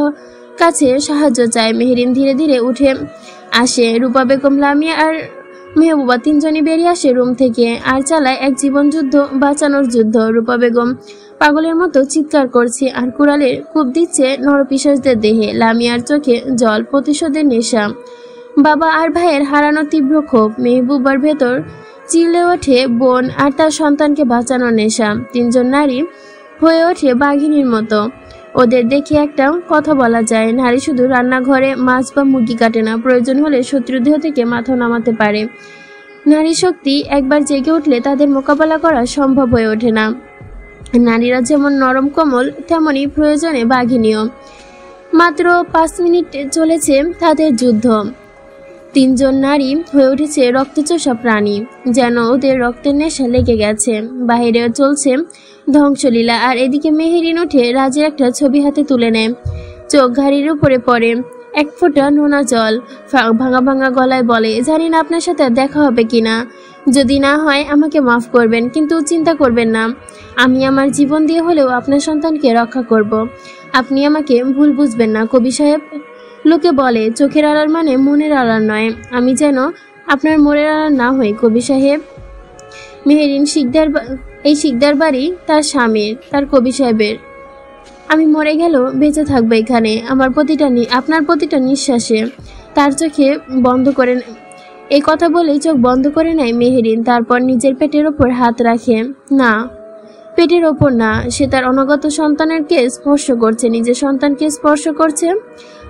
কাছে সাহায্য চায়। মেহেরিন ধীরে ধীরে উঠে আসে। রূপা বেগম, লামিয়া আর মেহবুবা 3 জনই বেরিয়ে আসে রুম থেকে আর চালায় এক জীবন যুদ্ধ, বাঁচানোর যুদ্ধ। রূপা বেগম পাগলের মতো চিৎকার করছে আর কুড়ালের কূপ দিচ্ছে নরপিশাচদের দেহে। লামিয়ার চোখে জল, প্রতিশোধের নেশা। বাবা আর ভাইয়ের হারানো তীব্র ক্ষোভ। মেহবুবার ভেতর চিল্লে ওঠে বোন আর তার সন্তানকে বাঁচানোর নেশা। 3 জন নারী হয়ে ওঠে বাঘিনীর মতো। ওদের দেখে একটা কথা বলা যায়, নারী শুধু রান্নাঘরে মাছ বা মুরগি কাটে না, প্রয়োজন হলে শত্রু দেহ থেকে মাথা নামাতে পারে। নারী শক্তি একবার জেগে উঠলে তাদের মোকাবেলা করা সম্ভব হয়ে ওঠে না। নারীরা যেমন নরম কোমল, তেমনি প্রয়োজনে বাঘিনীয়। মাত্র 5 মিনিট চলেছে তাদের যুদ্ধ। 3 জন নারী হয়ে উঠেছে রক্তচোষা প্রাণী, যেন ওদের রক্তের নেশা লেগে গেছে। বাহিরে চলছে ধ্বংসলীলা আর এদিকে মেহেরিন উঠে রাজের একটা ছবি হাতে তুলে নেয়। চোখ ঘাড়ির উপরে পড়ে, 1 ফোঁটা নোনা জল। ভাঙা ভাঙা গলায় বলে, জানি না আপনার সাথে দেখা হবে কিনা, যদি না হয় আমাকে মাফ করবেন, কিন্তু চিন্তা করবেন না, আমি আমার জীবন দিয়ে হলেও আপনার সন্তানকে রক্ষা করব। আপনি আমাকে ভুল বুঝবেন না কবি সাহেব। লোকে বলে চোখের আড়াল মানে মনের আড়াল নয়, আমি যেন আপনার মনের আড়াল না হই কবি সাহেব। মেহেরিন এই শিকদার বাড়ি তার স্বামীর, তার কবি সাহেবের। আমি মরে গেলেও বেঁচে থাকবো এখানে, আপনার প্রতিটা নিঃশ্বাসে। তার চোখে বন্ধ করে এই কথা বলেই চোখ বন্ধ করে নেয় মেহেরিন। তারপর নিজের পেটের ওপর হাত রাখে। না, পেটের ওপর না, সে তার অনাগত সন্তানেরকে স্পর্শ করছে, নিজের সন্তানকে স্পর্শ করছে।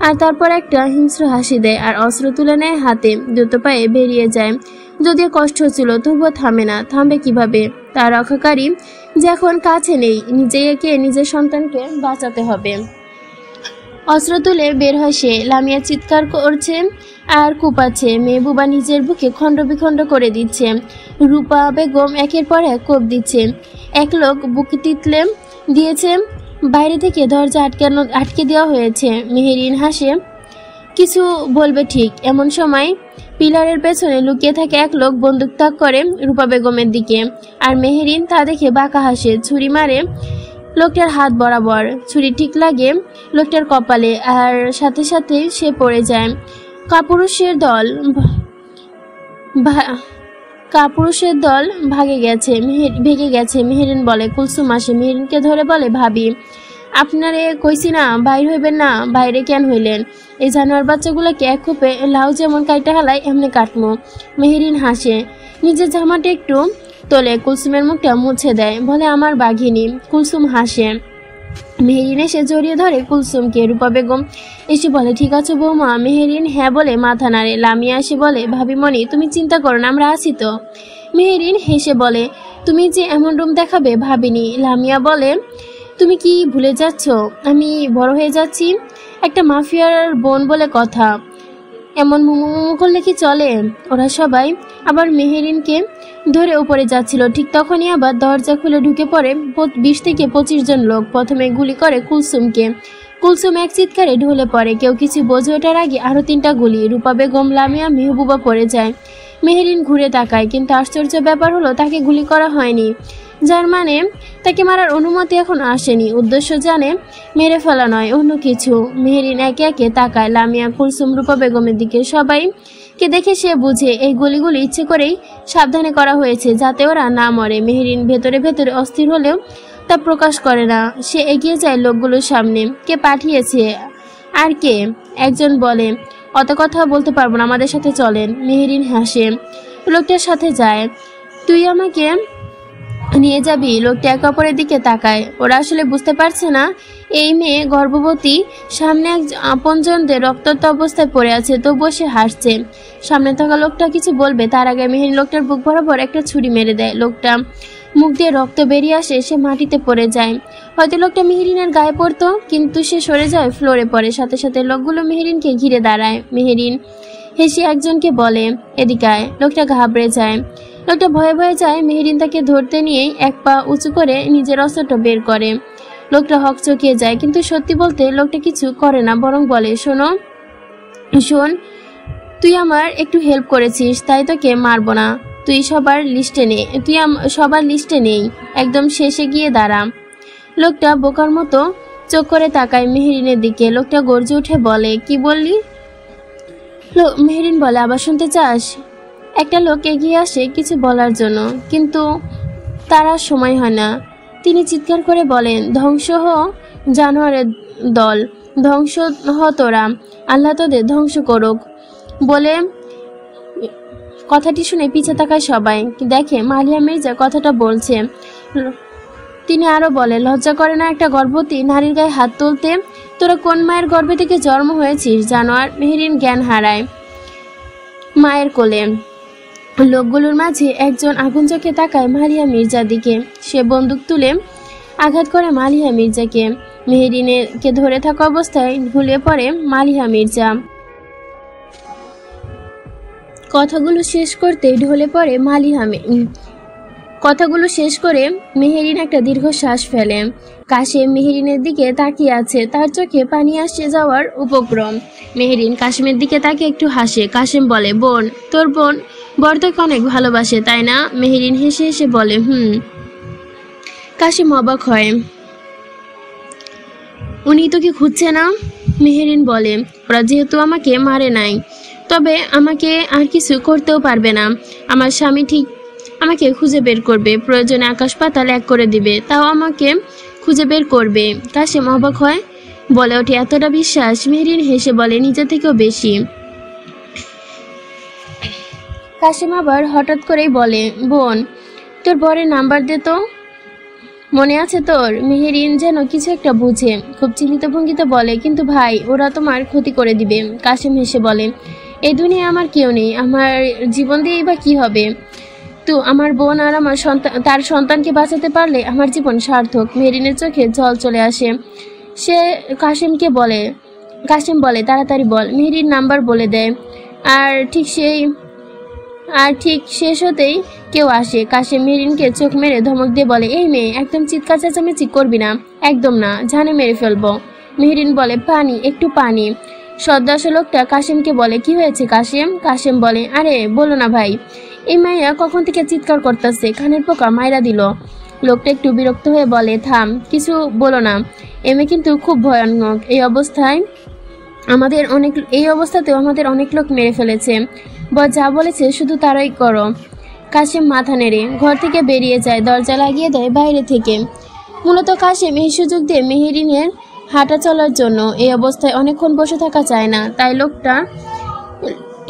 আর তারপর একটা হিংস্র হাসি দেয় আর অস্ত্র তুলে নেয় হাতে, দ্রুত পায়ে বেরিয়ে যায়। যদিও কষ্ট হচ্ছিল তবুও থামে না। থামবে কিভাবে? তার রক্ষাকারী যে এখন কাছে নেই, নিজের সন্তানকে বাঁচাতে হবে। অস্ত্র তুলে বের হয় সে। লামিয়া চিৎকার করছে আর কুপাচ্ছে। মেহবুবা নিজের বুকে খণ্ড বিখণ্ড করে দিচ্ছে। রূপা বেগম একের পর এক কোপ দিচ্ছে। এক লোক বুকে তিতলে দিয়েছে। বাইরে থেকে দরজা আটকে দেওয়া হয়েছে। মেহেরিন হাসে, কিছু বলবে ঠিক এমন সময় পিলারের পেছনে লুকিয়ে থাকে এক লোক বন্দুক তাক করে রূপা বেগমের দিকে। আর মেহেরিন তা দেখে বাঁকা হাসে। ছুরি মারে লোকটার হাত বরাবর। ছুরি ঠিক লাগে লোকটার কপালে আর সাথে সাথে সে পড়ে যায়। কাপুরুষের দল ভেগে গেছে। মেহেরিন বলে, কুলসুম আসে। মেহেরিনকে ধরে বলে, ভাবি আপনারে কইছি না বাইর হইবেন না, বাইরে কেন হইলেন? এই জানোয়ার বাচ্চাগুলোকে এক কোপে লাউ যেমন কাইটা হালাই এমনি কাটমো। মেহেরিন হাসে, নিজের জামাটা একটু তোলে, কুলসুমের মুখটা মুছে দেয়, বলে, আমার বাঘিনী। কুলসুম হাসে। মেহেরিন এসে জড়িয়ে ধরে কুলসুমকে। রূপা বেগম এসে বলে, ঠিক আছে বৌমা? মেহেরিন হ্যাঁ বলে মাথা নাড়ে। লামিয়া এসে বলে, ভাবিমণি তুমি চিন্তা করো না, আমরা আছি তো। মেহেরিন হেসে বলে, তুমি যে এমন রুম দেখাবে ভাবিনি। লামিয়া বলে, তুমি কি ভুলে যাচ্ছ আমি বড় হয়ে যাচ্ছি? একটা মাফিয়ার বোন বলে কথা। এমন মুমু মুমু করলে কি চলে? ওরা সবাই আবার মেহেরিনকে ধরে উপরে যাচ্ছিল, ঠিক তখনই আবার দরজা খুলে ঢুকে পড়ে 20 থেকে 25 জন লোক। প্রথমে গুলি করে কুলসুমকে। কুলসুম এক চিৎকারে ঢলে পড়ে। কেউ কিছু বোঝে ওঠার আগে আরো 3টা গুলি। রূপা বেগম, লামিয়া, মেহবুবা পড়ে যায়। মেহেরিন ঘুরে তাকায়, কিন্তু আশ্চর্য ব্যাপার হলো তাকে গুলি করা হয়নি, যার মানে তাকে মারার অনুমতি এখন আসেনি। উদ্দেশ্য জানে, মেরে ফেলা নয়, অন্য কিছু। মেহেরিন একে একে তাকায় লামিয়া, কুলসুম, রূপা বেগমের দিকে। সবাইকে দেখে সে বুঝে এই গুলিগুলি ইচ্ছে করেই সাবধানে করা হয়েছে, যাতে ওরা না মরে। মেহেরিন ভেতরে ভেতরে অস্থির হলেও তা প্রকাশ করে না। সে এগিয়ে যায় লোকগুলোর সামনে। কে পাঠিয়েছে আর কে? একজন বলে, অত কথা বলতে পারবো না, আমাদের সাথে চলেন। মেহেরিন হাসে, লোকটার সাথে যায়। তুই আমাকে নিয়ে যাবি? লোকটা একে অপরের দিকে তাকায়। ওরা আসলে বুঝতে পারছে না এই মেয়ে গর্ভবতী, সামনে এক আপনজনদের রক্তাক্ত অবস্থায় পড়ে আছে, তবুও সে হাসছে। সামনে থাকা লোকটা কিছু বলবে, তার আগে মেহেরিন লোকটার বুক বরাবর একটা ছুরি মেরে দেয়। লোকটা মুখ দিয়ে রক্ত বেরিয়ে আসে, সে মাটিতে পড়ে যায়। হয়তো লোকটা মেহেরিনের গায়ে পড়তো, কিন্তু সে সরে যায়, ফ্লোরে পড়ে। সাথে সাথে লোকগুলো মেহেরিনকে ঘিরে দাঁড়ায়। মেহেরিন হেসে একজনকে বলে, এদিকে আয়। লোকটা ঘাবড়ে যায়। লোকটা ভয়ে ভয়ে যায়। মেহেরিন তাকে ধরতে নিয়ে এক পা উঁচু করে নিজের অস্ত্রটা বের করে। লোকটা হকচকিয়ে যায়, কিন্তু সত্যি বলতে লোকটা কিছু করে না, বরং বলে, শোন, তুই আমার একটু হেল্প করেছিস, তাই তোকে মারবো না। তুই সবার লিস্টে নেই, একদম শেষে গিয়ে দাঁড়া। লোকটা বোকার মতো চোখ করে তাকায় মেহেরিনের দিকে। লোকটা গর্জে উঠে বলে, কি বললি? মেহেরিন বলে, আবার শুনতে চাস? একটা লোক এগিয়ে আসে কিছু বলার জন্য, কিন্তু তার আর সময় হয় না। তিনি চিৎকার করে বলেন, ধ্বংস হ জানোয়ারের দল, ধ্বংস হ তোরা, আল্লাহ তোদের ধ্বংস করুক। বলে কথাটি শুনে পিছে তাকায় সবাই, দেখে মালিয়া মির্জা কথাটা বলছে। তিনি আরো বলে, লজ্জা করে না একটা গর্ভবতী নারীর গায়ে হাত তুলতে? তোরা কোন মায়ের গর্ভে থেকে জন্ম হয়েছিস জানোয়ার? মেহেরিন জ্ঞান হারায় মায়ের কোলে। লোকগুলোর মাঝে একজন আগুন চোখে তাকায় মালিয়া মির্জার দিকে। সে বন্দুক তুলে আঘাত করে মালিয়া মির্জাকে। মেহেরিনকে ধরে থাকা অবস্থায় ঢুলে পড়ে মালিয়া মির্জা। কথাগুলো শেষ করে মেহেরিন একটা দীর্ঘশ্বাস ফেলে। কাশেম মেহেরিনের দিকে তাকিয়ে আছে, তার চোখে পানি আসছে যাওয়ার উপক্রম। মেহেরিন কাশেমের দিকে তাকিয়ে একটু হাসে। কাশেম বলে, বোন, তোর বোন বর তোকে অনেক ভালোবাসে, তাই না? মেহেরিন হেসে হেসে বলে, কাশেম অবাক হয়, উনি তোকে খুঁজছে না? মেহেরিন বলে, ওরা যেহেতু আমাকে মারে নাই, তবে আমাকে আর কিছু করতেও পারবে না। আমার স্বামী ঠিক আমাকে খুঁজে বের করবে, প্রয়োজনে আকাশ পাতাল এক করে দিবে, তাও আমাকে খুঁজে বের করবে। কাশেম অবাক হয়, বলে ওঠে, এতটা বিশ্বাস? মেহেরিন হেসে বলে, নিজে থেকেও বেশি। কাশেম আবার হঠাৎ করেই বলে, বোন, তোর বরের নাম্বার দে তো। মনে আছে তোর? মেহেরিন যেন কিছু একটা বুঝে খুব চিন্তিত ভঙ্গিতে বলে, কিন্তু ভাই, ওরা তোমার ক্ষতি করে দিবে। কাশেম হেসে বলে, এই দুনিয়ায় আমার কেউ নেই, আমার জীবন দিয়েই বা কি হবে? তো আমার বোন আর আমার তার সন্তানকে বাঁচাতে পারলে আমার জীবন সার্থক। মেহেরিনের চোখে জল চলে আসে। সে কাশেম বলে, তাড়াতাড়ি বল। মেহেরিন নাম্বার বলে দেয়। আর ঠিক শেষ হতেই কেউ আসে। কাশেম মেহেরিনকে চোখ মেরে ধমক দিয়ে বলে, এই মেয়ে, একদম চিৎকার চেঁচামেচি করবি না, একদম না, জানে মেরে ফেলবো। মেহেরিন বলে, পানি, একটু পানি। সদ্দাস লোকটা কাশেমকে বলে, কি হয়েছে কাশেম? কাশেম বলে, আরে বলো না ভাই, এই মাইয়া কখন থেকে চিৎকার করতেছে, কানের পোকা মাইরা দিল। লোকটা একটু বিরক্ত হয়ে বলে, থাম, কিছু বলো না, এমে কিন্তু খুব ভয়ানক। এই অবস্থাতেও আমাদের অনেক লোক মেরে ফেলেছে। যা বলেছে শুধু তারাই করো। কাশেম মাথা নেড়ে ঘর থেকে বেরিয়ে যায়, দরজা লাগিয়ে দেয় বাইরে থেকে। মূলত কাশেম এই সুযোগ দিয়ে মেহেরিনের হাঁটা চলার জন্য। এই অবস্থায় অনেকক্ষণ বসে থাকা যায় না, তাই লোকটা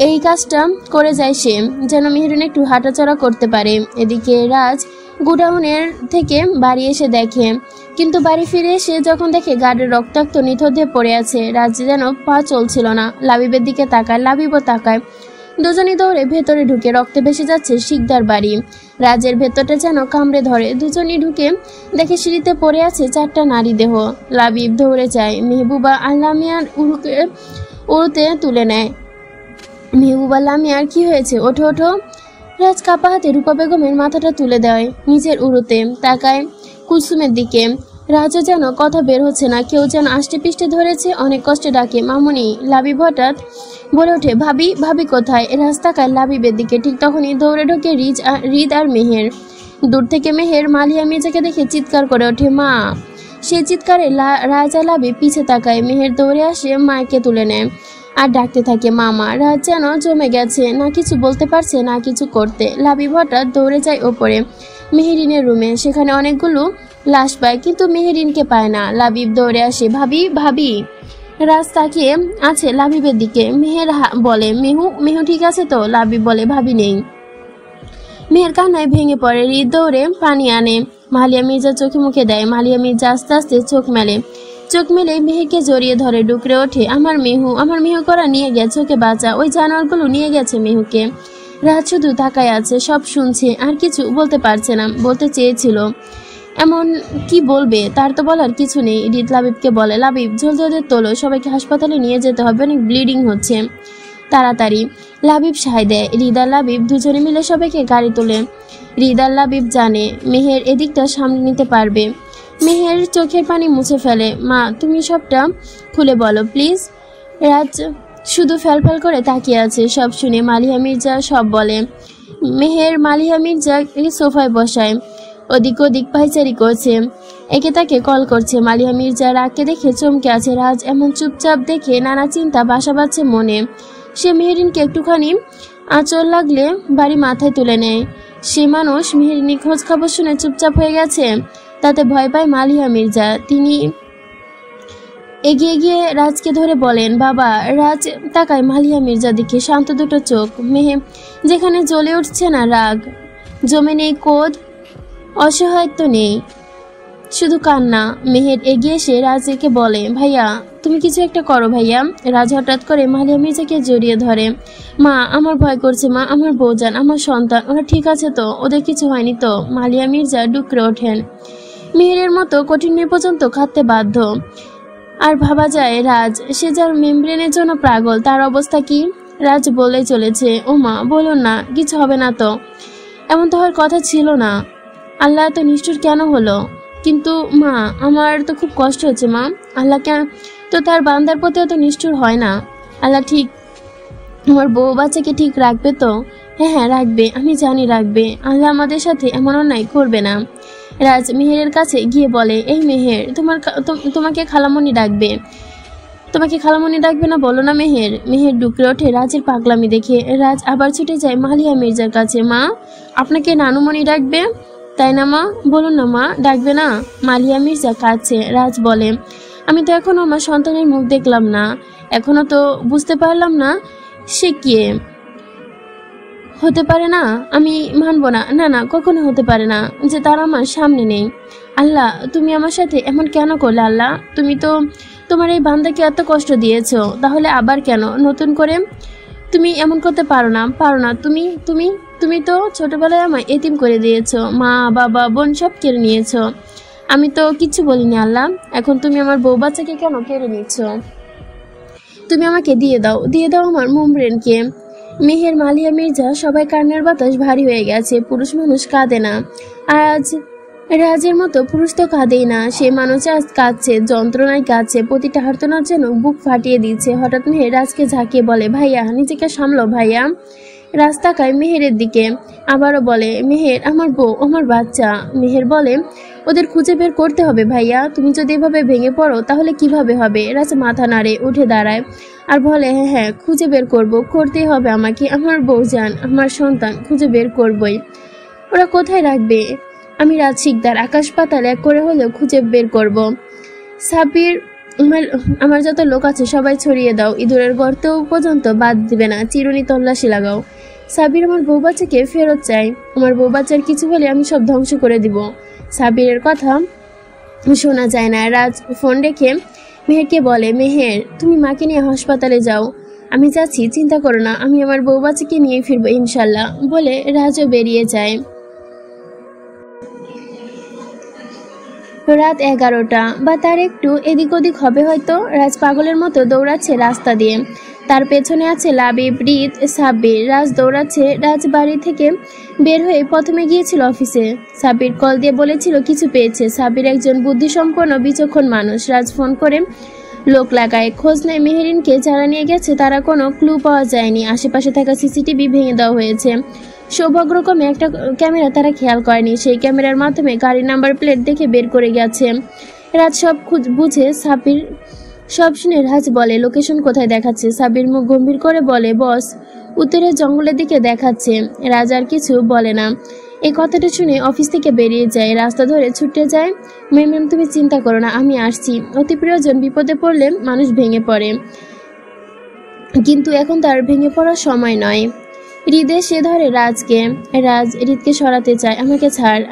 এই কাজটা করে যায় সে, যেন মেহেরিন একটু হাঁটাচলা করতে পারে। এদিকে রাজ গুডাউনের থেকে বাড়ি এসে দেখে, কিন্তু বাড়ি ফিরে এসে যখন দেখে গার্ডের রক্তাক্ত নিথর পড়ে আছে, রাজ যেন পা চলছিল না। লাবিবের দিকে তাকায়, লাবিবও তাকায়। দুজনই দৌড়ে ভেতরে ঢুকে রক্তে ভেসে যাচ্ছে শিকদার বাড়ি। রাজের ভেতরটা যেন কামড়ে ধরে। দুজনই ঢুকে দেখে সিঁড়িতে পড়ে আছে 4টা নারী দেহ। লাবিব দৌড়ে যায়, মেহবুবা আর লামিয়ার উড়ুতে তুলে নেয়। মেহবুবা লামিয়ার কি হয়েছে, ওঠো ওঠো। রাজ কাপা হাতে রূপা বেগমের মাথাটা তুলে দেয় নিজের উড়োতে, তাকায় কুলসুমের দিকে। রাজও যেন কথা বের হচ্ছে না, কেউ যেন আষ্টে পিষ্টে ধরেছে, অনেক কষ্টে ডাকে মামুনি। লাবিব হঠাৎ বলে ওঠে, ভাবি ভাবি কোথায়? রাজ তাকায় লাবিবের দিকে, ঠিক তখনই দৌড়ে ঢোকে হৃদ আর মেহের। দূর থেকে মেহের মালিয়া মির্জাকে দেখে চিৎকার করে ওঠে, মা। সে চিৎকারে রাজ আর লাবিব পিছে তাকায়। মেহের দৌড়ে আসে, মাকে তুলে নেয় আর ডাকতে থাকে মামা। রাজ যেন জমে গেছে, না কিছু বলতে পারছে না কিছু করতে। লাবিব হঠাৎ দৌড়ে যায় ওপরে মেহেরিনের রুমে, সেখানে অনেকগুলো লাশ পায় কিন্তু মেহেরিনকে পায় না। লাবিব দৌড়ে আসে, ভাবি ভাবি। রাজ তাকিয়ে আছে লাবিবের দিকে। মেহের বলে, মেহু ঠিক আছে তো? লাবিব বলে, ভাবি নেই। মেহের কান্নায় ভেঙে পড়ে। হৃদ দৌড়ে পানি আনে, মালিয়া মির্জা চোখে মুখে দেয়। মালিয়া মির্জা আস্তে আস্তে চোখ মেলে মেহেরকে জড়িয়ে ধরে ডুকরে ওঠে, আমার মেহু করা নিয়ে গেছে, ওকে বাঁচা, ওই জানোয়ারগুলো নিয়ে গেছে মেহুকে। রাত শুধু তাকায় আছে, সব শুনছে, আর কিছু বলতে পারছে না। বলতে চেয়েছিল, এমন কি বলবে, তার তো বলার কিছু নেই। হৃদ লাবিবকে বলে, লাবিব জলদি ওদের তোলো, সবাইকে হাসপাতালে নিয়ে যেতে হবে, অনেক ব্লিডিং হচ্ছে, তাড়াতাড়ি। লাবিব সায় দেয়। হৃদ আর লাবিব দুজনে মিলে সবাইকে গাড়ি তোলে। হৃদ আর লাবিব জানে মেহের এদিকটা সামলে নিতে পারবে। মেহের চোখের পানি মুছে ফেলে, মা তুমি সবটা খুলে বলো প্লিজ। রাজ শুধু ফ্যালফ্যাল করে তাকিয়ে আছে। সব শুনে মালিহা মির্জা সব বলে। মেহের মালিহা মির্জা সোফায় বসায়, ওদিক ওদিক পাইচারি করছে, একে তাকে কল করছে। মালিহা মির্জা রাগকে দেখে চমকে আছে। রাজ এমন চুপচাপ দেখে নানা চিন্তা বাসা বাঁধছে মনে। সে মেহেরিনকে একটুখানি আঁচল লাগলে বাড়ি মাথায় তুলে নেয়। সে মানুষ মেহেরিনের খোঁজ খবর শুনে চুপচাপ হয়ে গেছে, তাতে ভয় পায় মালিহা মির্জা। তিনি এগিয়ে গিয়ে রাজকে ধরে বলেন, বাবা। রাজ তাকায় মালিহা মির্জার দিকে, শান্ত দুটো চোখ। যেখানে জ্বলে উঠছে না রাগ, জমে নেই কোদ, অসহায়ত্ব নেই, শুধু কান্না। মেহের এগিয়ে এসে রাজকে বলে, ভাইয়া তুমি কিছু একটা করো ভাইয়া। রাজ হঠাৎ করে মালিয়া মির্জাকে জড়িয়ে ধরে, মা আমার ভয় করছে, মা আমার বউজান, আমার সন্তান, ওরা ঠিক আছে তো? ওদের কিছু হয়নি তো? মালিয়া মির্জা ডুকরে ওঠেন। মেহেরের মতো কঠিন মেয়ে পর্যন্ত খাটতে বাধ্য। আর ভাবা যায় রাজ, সে যার মেমব্রেনের জন্য পাগল, তার অবস্থা কি? রাজ বলে চলেছে, ও মা বলুন না, কিছু হবে না তো? এমন তো হওয়ার কথা ছিল না, আল্লাহ এত নিষ্ঠুর কেন হলো? কিন্তু মা আমার তো খুব কষ্ট হচ্ছে মা। আল্লাহ তো তার বান্দার প্রতি অত নিষ্ঠুর হয় না। আল্লাহ ঠিক আমার বউ বাচ্চাকে ঠিক রাখবে তো? হ্যাঁ হ্যাঁ রাখবে, আমি জানি রাখবে। আল্লাহ আমাদের সাথে এমন অন্যায় করবে না। রাজ মেহেরের কাছে গিয়ে বলে, এই মেহের, তোমাকে খালামণি ডাকবে। তোমাকে খালামণি ডাকবে না বলো না মেহের। মেহের ডুকরে ওঠে রাজের পাগলামি দেখে। রাজ আবার ছুটে যায় মালিয়া মির্জার কাছে, মা আপনাকে নানুমণি ডাকবে তাই না মা? বলুন না মা, ডাকবে না? মালিয়া মির্জা কাঁদছে। রাজ বলে, আমি তো এখনো আমার সন্তানের মুখ দেখলাম না, এখনো তো বুঝতে পারলাম না সে কে হতে পারে। না আমি মানবো না, না না কখনো হতে পারে না যে তারা আমার সামনে নেই। আল্লাহ তুমি আমার সাথে এমন কেন করলে? আল্লাহ তুমি তো তোমার এই বান্দাকে এত কষ্ট দিয়েছো, তাহলে আবার কেন নতুন করে? তুমি এমন করতে পারো না, পারো না। তুমি তুমি তুমি তো ছোটবেলায় আমায় এতিম করে দিয়েছো, মা বাবা বোন সব কেড়ে নিয়েছো। আমি তো কিচ্ছু বলিনি আল্লাহ, এখন তুমি আমার বউ বাচ্চাকে কেন কেড়ে নিচ্ছ? তুমি আমাকে দিয়ে দাও আমার মুমব্রেনকে। মেহের মালিয়া মির্জা সবাই কান্নার বাতাস ভারী হয়ে গেছে। পুরুষ মানুষ কাঁদে না, আজ রাজের মতো পুরুষ তো কাঁদেই না। সে মানুষ আজ কাঁদছে, যন্ত্রণায় কাঁদছে, প্রতিটা হার্তনার যেন বুক ফাটিয়ে দিচ্ছে। হঠাৎ মেহের রাজকে ঝাঁকিয়ে বলে, ভাইয়া নিজেকে সামলো ভাইয়া। রাজ তাকায় মেহেরের দিকে, আবারও বলে, মেহের আমার বউ আমার বাচ্চা। মেহের বলে, ওদের খুঁজে বের করতে হবে ভাইয়া, তুমি যদি এভাবে ভেঙে পড়ো তাহলে কিভাবে হবে? রাজ মাথা নাড়ে, উঠে দাঁড়ায় আর বলে, হ্যাঁ হ্যাঁ খুঁজে বের করতেই হবে আমাকে, আমার বউজান আমার সন্তান খুঁজে বের করবই। ওরা কোথায় রাখবে? আমি রাজ শিকদার, আকাশ পাতাল এক করে হলেও খুঁজে বের করব। সাবির আমার যত লোক আছে সবাই ছড়িয়ে দাও, ইঁদুরের গর্ত পর্যন্ত বাদ দিবে না, চিরুনি তল্লাশি লাগাও। সাবির আমার বউ বাচ্চাকে ফেরত চাই, আমার বউ বাচ্চার কিছু হলে আমি সব ধ্বংস করে দিব। সাবিরের কথা শোনা যায় না। রাজ ফোন রেখে মেহেরকে বলে, মেহের তুমি মাকে নিয়ে হাসপাতালে যাও, আমি যাচ্ছি, চিন্তা করো না, আমি আমার বউ বাচ্চাকে নিয়ে ফিরবো ইনশাল্লাহ। বলে রাজও বেরিয়ে যায়। রাত 11টা বা তার একটু এদিক ওদিক হবে হয়তো। রাজ পাগলের মতো দৌড়াচ্ছে রাস্তা দিয়ে, তার পেছনে আছে লাবিব, রিদ, সাব্বির। রাজ দৌড়াচ্ছে। রাজ বাড়ি থেকে বের হয়ে প্রথমে গিয়েছিল অফিসে। সাব্বির কল দিয়ে বলেছিল কিছু পেয়েছে। সাব্বির একজন বুদ্ধিসম্পন্ন বিচক্ষণ মানুষ। রাজ ফোন করে লোক লাগায়, খোঁজ নেয় মেহেরিনকে যারা নিয়ে গেছে তারা কোনো ক্লু পাওয়া যায়নি। আশেপাশে থাকা সিসিটিভি ভেঙে দেওয়া হয়েছে। সৌভাগ্যক্রমে একটা ক্যামেরা তারা খেয়াল করেনি। সেই ক্যামেরার মাধ্যমে গাড়ির নাম্বার প্লেট দেখে বের করে গেছে। রাজ সব বুঝে। সাব্বির সব শুনে রাজ বলে লোকেশন কোথায় দেখাচ্ছে। সাব্বির মুখ গম্ভীর করে বলে বস উত্তরের জঙ্গলের দিকে দেখাচ্ছে। রাজ আর কিছু বলে না। এই কথাটা শুনে অফিস থেকে বেরিয়ে যায়। রাস্তা ধরে ছুটে যায়। ম্যাম তুমি চিন্তা করো না, আমি আসছি। অতি প্রয়োজন বিপদে পড়লে মানুষ ভেঙে পড়ে, কিন্তু এখন তার ভেঙে পড়ার সময় নয়। হৃদে সে ধরে রাজকে। রাজ হৃদকে সরাতে চায়। আমাকে ছাড়,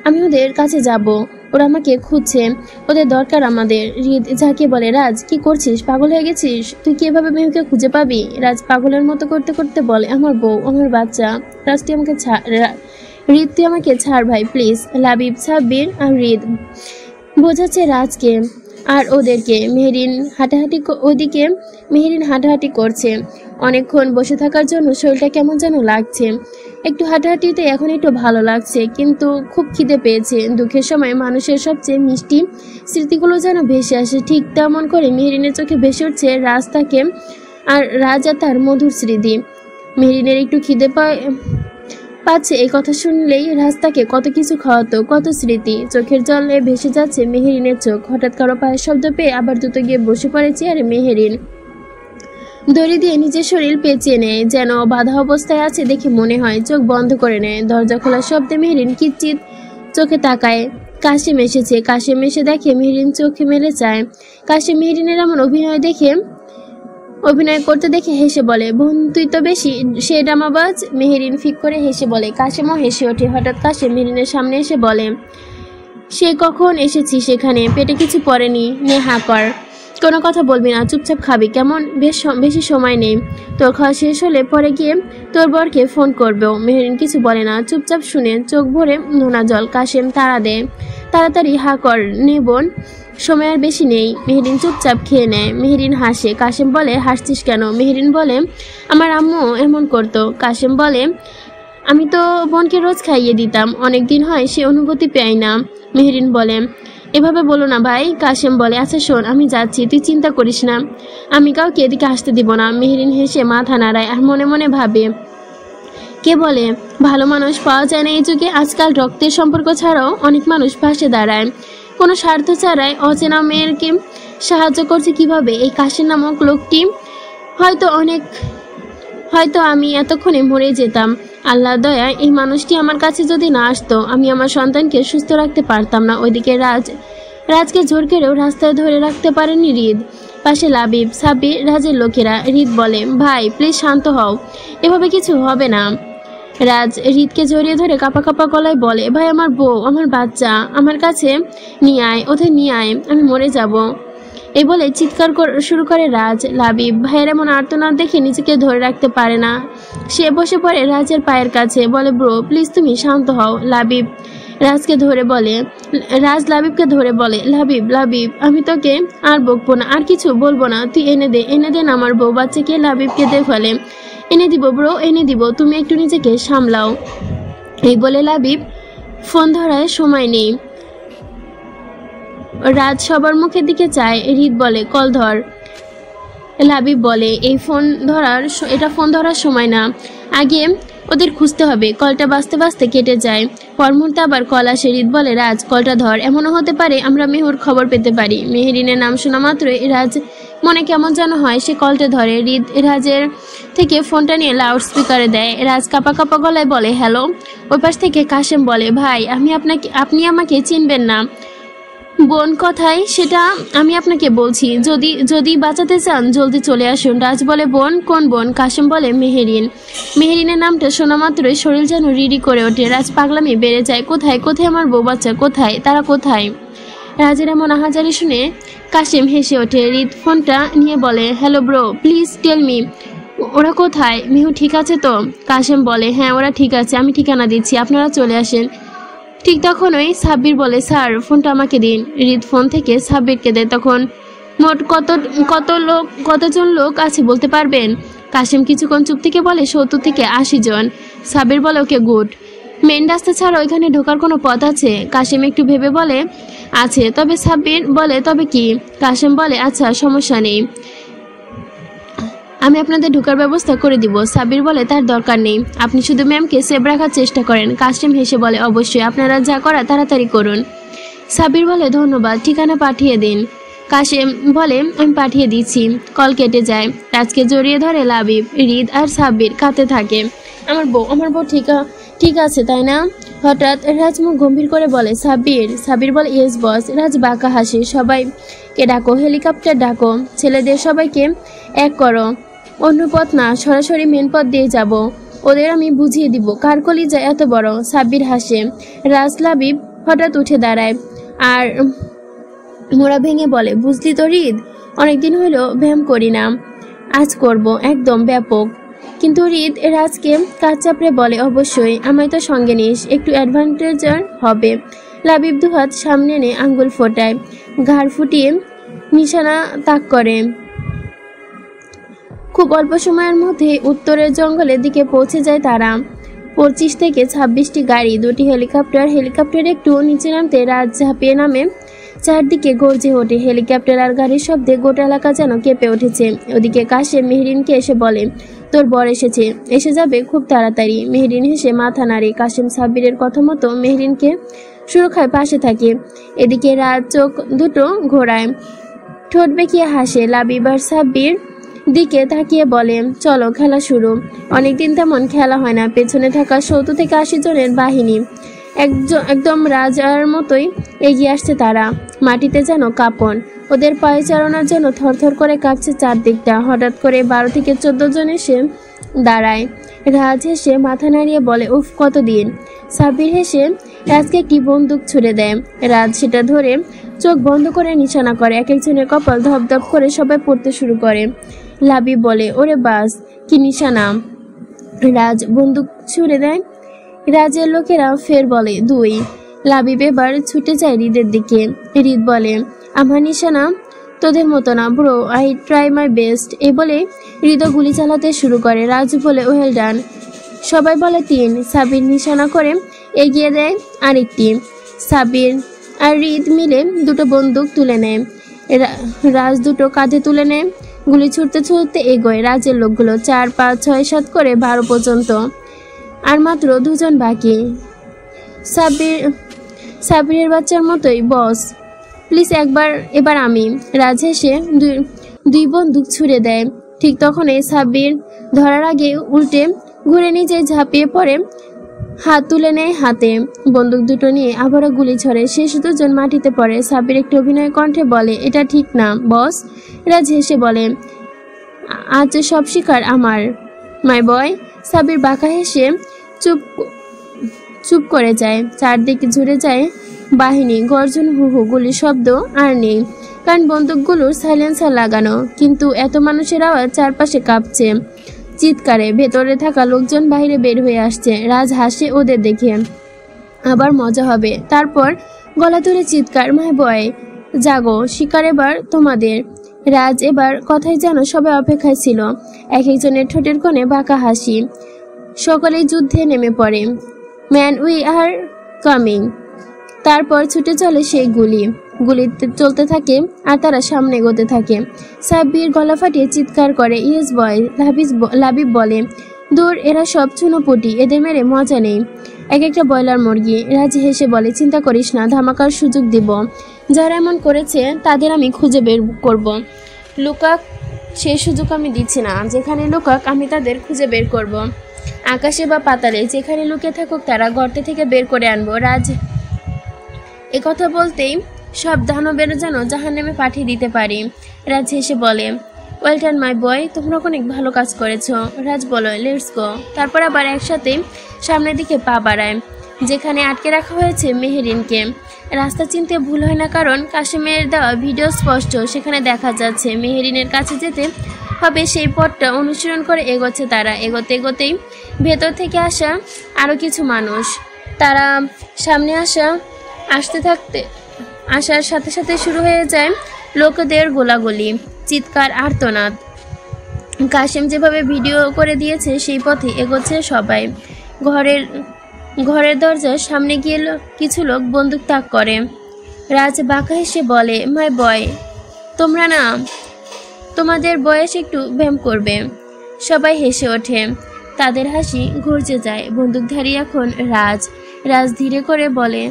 আমি ওদের কাছে যাব। ওরা আমাকে খুঁজছে, ওদের দরকার আমাদের। হৃদ যাকে বলে রাজ কি করছিস, পাগল হয়ে গেছিস? তুই কি এভাবে মেহুকে খুঁজে পাবি? রাজ পাগলের মতো করতে করতে বলে আমার বউ, আমার বাচ্চা। রাজ তুই আমাকে ছাড়, হৃদ তুই আমাকে ছাড় ভাই প্লিজ। লাবিব, সাব্বির আর হৃদ বোঝাচ্ছে রাজকে আর ওদেরকে। মেহেরিন হাঁটাহাঁটি করছে। অনেকক্ষণ বসে থাকার জন্য শরীরটা কেমন যেন লাগছে। একটু হাঁটাহাঁটিতে এখন একটু ভালো লাগছে, কিন্তু খুব খিদে পেয়েছে। দুঃখের সময় মানুষের সবচেয়ে মিষ্টি স্মৃতিগুলো যেন ভেসে আসে। ঠিক তেমন করে মেহেরিনের চোখে ভেসে উঠছে রাজতাকে আর রাজা তার মধুর স্মৃতি। মেহেরিনের একটু খিদে পাচ্ছে এই কথা শুনলেই রাস্তাকে কত কিছু খাওয়াতো, কত স্মৃতি। চোখের জলে ভেসে যাচ্ছে মেহেরিনের চোখ। হঠাৎ কারো পায়ের শব্দ পেয়ে আবার দ্রুত গিয়ে বসে পড়ে চেয়ারে মেহেরিন। দড়ি দিয়ে নিজের শরীর পেঁচিয়ে নেয়, যেন বাধা অবস্থায় আছে দেখে মনে হয়। চোখ বন্ধ করে নেয়। দরজা খোলার শব্দে মেহেরিন কিচ্ছিত চোখে তাকায়। কাশিম এসেছে। কাশিম এসে দেখে মেহেরিন চোখে মেলে চায়। কাশিম মেহেরিনের এমন অভিনয় করতে দেখে হেসে বলে বোন তুই তো বেশি সে ডামাবাজ। মেহেরিন ফিক করে হেসে বলে। কাশিমও হেসে ওঠে। হঠাৎ কাশিম মেহেরিনের সামনে এসে বলে সে কখন এসেছি সেখানে, পেটে কিছু পড়েনি, নে হা কর, কোনো কথা বলবি না, চুপচাপ খাবি কেমন? বেশি সময় নেই, তোর খাওয়া শেষ হলে পরে গিয়ে তোর বরকে ফোন করবেও। মেহেরিন কিছু বলে না, চুপচাপ শুনে চোখ ভরে নোনা জল। কাশিম তাড়া দেয়, তাড়াতাড়ি হা কর, নে বোন, সময় আর বেশি নেই। মেহেরিন চুপচাপ খেয়ে নেয়। মেহেরিন হাসে। কাশিম বলে হাসছিস কেন? মেহেরিন বলে আমার আম্মু এমন করতো। কাশিম বলে আমি তো বোনকে রোজ খাইয়ে দিতাম, অনেক দিন হয় সে অনুভূতি পাই না। মেহেরিন বলে এভাবে বলো না ভাই। কাশিম বলে আচ্ছা শোন, আমি যাচ্ছি, তুই চিন্তা করিস না, আমি কাউকে এদিকে আসতে দিব না। মেহেরিন হেসে মাথা নাড়ায় আর মনে মনে ভাবে কে বলে ভালো মানুষ পাওয়া যায় না এই যুগে? আজকাল রক্তের সম্পর্ক ছাড়াও অনেক মানুষ পাশে দাঁড়ায়, কোনো স্বার্থ ছাড়াই। অচেনা মেয়েরকে সাহায্য করছে কিভাবে এই কাশিম নামক লোকটি। হয়তো আমি এতক্ষণে মরে যেতাম। আল্লাহ দয়া এই মানুষটি আমার কাছে যদি না আসতো, আমি আমার সন্তানকে সুস্থ রাখতে পারতাম না। ওইদিকে রাজকে জোর করেও রাস্তায় ধরে রাখতে পারেনি হৃদ। পাশে লাবিব, সাব্বির, রাজের লোকেরা। হৃদ বলে ভাই প্লিজ শান্ত হও, এভাবে কিছু হবে না। রাজ হৃদকে জড়িয়ে ধরে কাঁপা কাঁপা গলায় বলে ভাই আমার বউ, আমার বাচ্চা আমার কাছে নিয়ে আয়, ওদের নিয়ে আয়, আমি মরে যাব। এই বলে চিৎকার শুরু করে রাজ। লাবিব ভাইয়ের এমন আর্তনাদ দেখে নিজেকে ধরে রাখতে পারে না। সে বসে পড়ে রাজের পায়ের কাছে, বলে ব্রো প্লিজ তুমি শান্ত হও। রাজ লাবিবকে ধরে বলে লাবিব আমি তোকে আর বকবো না, আর কিছু বলবো না, তুই এনে দে না আমার বউ বাচ্চাকে। লাবিবকে দে ফেলে। এনে দিব ব্রো, এনে দিব, তুমি একটু নিজেকে সামলাও। এই বলে লাবিব ফোন ধরায় সময় নেই। রাজ সবার মুখের দিকে চায়। হৃদ বলে কল ধর। লাবিব বলে এটা ফোন ধরার সময় না, আগে ওদের খুঁজতে হবে। কলটা বাজতে বাজতে কেটে যায়। পর মুহূর্তে আবার কল আসে। হৃদ বলে রাজ কলটা ধর, এমনও হতে পারে আমরা মেহুর খবর পেতে পারি। মেহেরিনের নাম শোনা মাত্রই রাজ মনে কেমন যেন হয়। সে কলটা ধরে। হৃদ রাজের থেকে ফোনটা নিয়ে লাউড স্পিকারে দেয়। রাজ কাঁপা কাঁপা গলায় বলে হ্যালো। ওই পাশ থেকে কাশিম বলে ভাই আপনি আমাকে চিনবেন না, বোন কথায় সেটা আমি আপনাকে বলছি, যদি বাঁচাতে চান জলদি চলে আসুন। রাজ বলে বোন? কোন বোন? কাশিম বলে মেহেরিনের নামটা শোনা মাত্রই শরীর যেন রিড়ি করে ওঠে। রাজ পাগলামি বেড়ে যায়। কোথায় আমার বউ বাচ্চা, কোথায় তারা, কোথায়? রাজের এমন আহাজারি শুনে কাশিম হেসে ওঠে। হৃদ ফোনটা নিয়ে বলে hello bro, please tell me, ওরা কোথায়? মেহু ঠিক আছে তো? কাশিম বলে হ্যাঁ ওরা ঠিক আছে, আমি ঠিকানা দিচ্ছি, আপনারা চলে আসেন। ঠিক তখনই সাব্বির বলে স্যার ফোনটা আমাকে দিন। হৃদ ফোন থেকে সাব্বিরকে দেয়। তখন মোট কতজন লোক আছে বলতে পারবেন? কাশেম কিছুক্ষণ চুপ থেকে বলে 70 থেকে 80 জন। সাবির বলে ওকে গুড। মেন রাস্তা ছাড়া ওইখানে ঢোকার কোনো পথ আছে? কাশেম একটু ভেবে বলে আছে। তবে সাবির বলে তবে কি? কাশেম বলে আচ্ছা সমস্যা নেই, আমি আপনাদের ঢোকার ব্যবস্থা করে দিব। সাবির বলে তার দরকার নেই, আপনি শুধু ম্যামকে সেভ রাখার চেষ্টা করেন। কাশেম হেসে বলে অবশ্যই, আপনারা যা করা তাড়াতাড়ি করুন। সাবির বলে ধন্যবাদ, ঠিকানা পাঠিয়ে দিন। কাশেম বলে আমি পাঠিয়ে দিচ্ছি। কল কেটে যায়। রাজকে জড়িয়ে ধরে লাবিব। হৃদ আর সাব্বির কাঁদতে থাকে। আমার বউ ঠিক আছে তাই না? হঠাৎ রাজ মুখ গম্ভীর করে বলে সাব্বির বলে ইয়েস বস। রাজ বাঁকা হাসে। সবাইকে ডাকো, হেলিকপ্টার ডাকো, ছেলেদের সবাইকে এক করো, অন্য পথ না, সরাসরি মেন পথ দিয়ে যাব। ওদের আমি বুঝিয়ে দিব কার কলিজা এত বড়। সাব্বির হাসে। রাজ লাবিব হঠাৎ উঠে দাঁড়ায় আর মোড়া ভেঙে বলে বুঝলি তো হৃদ, অনেকদিন হলো ব্যায়াম করি না, আজ করব একদম ব্যাপক। কিন্তু হৃদ রাজকে কাজ চাপড়ে বলে অবশ্যই, আমায় তো সঙ্গে নিস, একটু অ্যাডভেঞ্চার হবে। লাবিব দুহাত সামনে এনে আঙ্গুল ফোটায়, ঘাড় ফুটিয়ে নিশানা তাক করে। খুব অল্প সময়ের মধ্যে উত্তরের জঙ্গলের দিকে পৌঁছে যায় তারা। 25 থেকে 26টি গাড়ি, 2টি হেলিকপ্টার একটু নিচে নামতে রাজ ঝাঁপিয়ে নামে। চারদিকে গর্জে ওঠে হেলিকপ্টার আর গাড়ির শব্দে গোটা এলাকা যেন কেঁপে উঠেছে। ওদিকে কাশেম মেহরিনকে এসে বলে তোর বর এসে যাবে খুব তাড়াতাড়ি। মেহরিন হেসে মাথা নাড়ে। কাশেম সাব্বিরের কথা মতো মেহরিনকে সুরক্ষায় পাশে থাকে। এদিকে রাজ চোখ দুটো ঘোরায়, ঠোঁট বেঁকিয়ে হাসে। লাবিব আর সাব্বির দিকে তাকিয়ে বলে চলো খেলা শুরু। অনেকদিন তেমন খেলা হয় না। পেছনে থাকা 70 থেকে 80 জনের বাহিনী একদম রাজার মতোই এগিয়ে আসছে তারা। মাটিতে যেন কাঁপন, ওদের পায়ে চালানোর জন্য থরথর করে কাঁপছে চারদিকটা। হঠাৎ করে 12 থেকে 14 জন এসে দাঁড়ায়। রাজ হেসে মাথা নাড়িয়ে বলে উফ কতদিন। সাব্বির হেসে রাজকে একটি বন্দুক ছুড়ে দেয়। রাজ সেটা ধরে চোখ বন্ধ করে নিশানা করে। এক একজনের কপাল ধপধপ করে সবাই পড়তে শুরু করে। লাবিব বলে ওরে বাস, কি নিশানা। রাজ বন্দুক ছুড়ে দেয়। রাজের লোকেরা ফের বলে 2। লাবিব এবার ছুটে যায় হৃদের দিকে। হৃদ বলে আমার নিশানা তোদের মতো না bro, I try my best. এ বলে হৃদ গুলি চালাতে শুরু করে। রাজ বলে ওয়েল ডান। সবাই বলে 3। সাবির নিশানা করে এগিয়ে দেয় আরেকটি। সাবির আর হৃদ মিলে 2টো বন্দুক তুলে নেয়। রাজ 2টো কাঁধে তুলে নেয়। গুলি ছুটতে ছুটতে এগোয়। রাজের লোকগুলো 4, 5, 6, 7 করে 12 পর্যন্ত। আর মাত্র 2 জন বাকি। সাব্বিরের বাচ্চার মতোই বস প্লিজ এবার আমি। রাজ হেসে 2 বন্দুক ছুড়ে দেয়। ঠিক তখনই সাব্বির ধরার আগে উল্টে ঘুরে নিজে ঝাঁপিয়ে পড়ে, হাত তুলে নেয় হাতে। বন্দুক 2টো নিয়ে আবারও গুলি ছড়ে। শেষ 2 জন মাটিতে পড়ে। সাব্বির একটু অভিনয় কণ্ঠে বলে এটা ঠিক না বস। রাজ হেসে বলে আজ সব শিকার আমার মাই বয়। সাব্বির বাঁকা হেসে চুপ করে যায়। চারদিকে জুড়ে যায় বাহিনী, গর্জন, হু গুলির শব্দ আর নেই, কারণ বন্দুকগুলোর সাইলেন্সার লাগানো। কিন্তু এত মানুষের আওয়াজ চারপাশে কাঁপছে চিৎকারে। ভেতরে থাকা লোকজন বাইরে বের হয়ে আসছে। রাজ হাসে ওদের দেখে, আবার মজা হবে। তারপর গলা তুলে চিৎকার মাই বয় জাগো, শিকার এবার তোমাদের। রাজ এবার কথাই যেন সবাই অপেক্ষায় ছিল। এক একজনের ঠোঁটের কোণে বাঁকা হাসি। সকলেই যুদ্ধে নেমে পড়ে। Man we are coming. তারপর ছুটে চলে সেই গুলি চলতে থাকে আর তারা সামনে এগোতে থাকে। সাব্বির গলা ফাটিয়ে চিৎকার করে ইয়েস বয়। লাবিব বলে দূর, এরা সব চুনোপুটি, এদের মেরে মজা নেই, এক একটা ব্রয়লার মুরগি। রাজ হেসে বলে চিন্তা করিস না, ধামাকার সুযোগ দিব। যারা এমন করেছে তাদের আমি খুঁজে বের করব। লুকাক সেই সুযোগ আমি দিচ্ছি না। যেখানে লুকাক আমি তাদের খুঁজে বের করব। আকাশে বা পাতালে যেখানে লুকিয়ে থাকুক তারা গর্তে থেকে বের করে আনবো। রাজ কথা বলতেই সব দানবের যেন জাহান্নামে পাঠিয়ে দিতে পারি। রাজ হেসে বলে ওয়েল ডান মাই বয়, তোমরা অনেক ভালো কাজ করেছো। রাজ বলো লেটস গো। তারপর আবার একসাথে সামনের দিকে পা বাড়ায়, যেখানে আটকে রাখা হয়েছে মেহরিনকে। রাস্তা চিনতে ভুল হয় না, কারণ কাশেমের দেওয়া ভিডিও স্পষ্ট। সেখানে দেখা যাচ্ছে মেহরিনের কাছে যেতে হবে সেই পথটা অনুসরণ করে এগোচ্ছে তারা। এগোতেই ভেতর থেকে আসা আরও কিছু মানুষ। তারা সামনে আসার সাথে সাথে শুরু হয়ে যায় লোকদের গোলাগুলি, চিৎকার, আর্তনাদ। কাশেম যেভাবে ভিডিও করে দিয়েছে সেই পথে এগোচ্ছে সবাই। ঘরের দরজার সামনে গিয়ে কিছু লোক বন্দুক তাক করে। রাজ বাঁকা হেসে বলে, মাই বয়, তোমরা না, তোমাদের বয়স একটু ব্যায়াম করবে। সবাই হেসে ওঠে, তাদের হাসি ঘুরছে যায়। বন্দুকধারী এখন রাজ ধীরে করে বলে,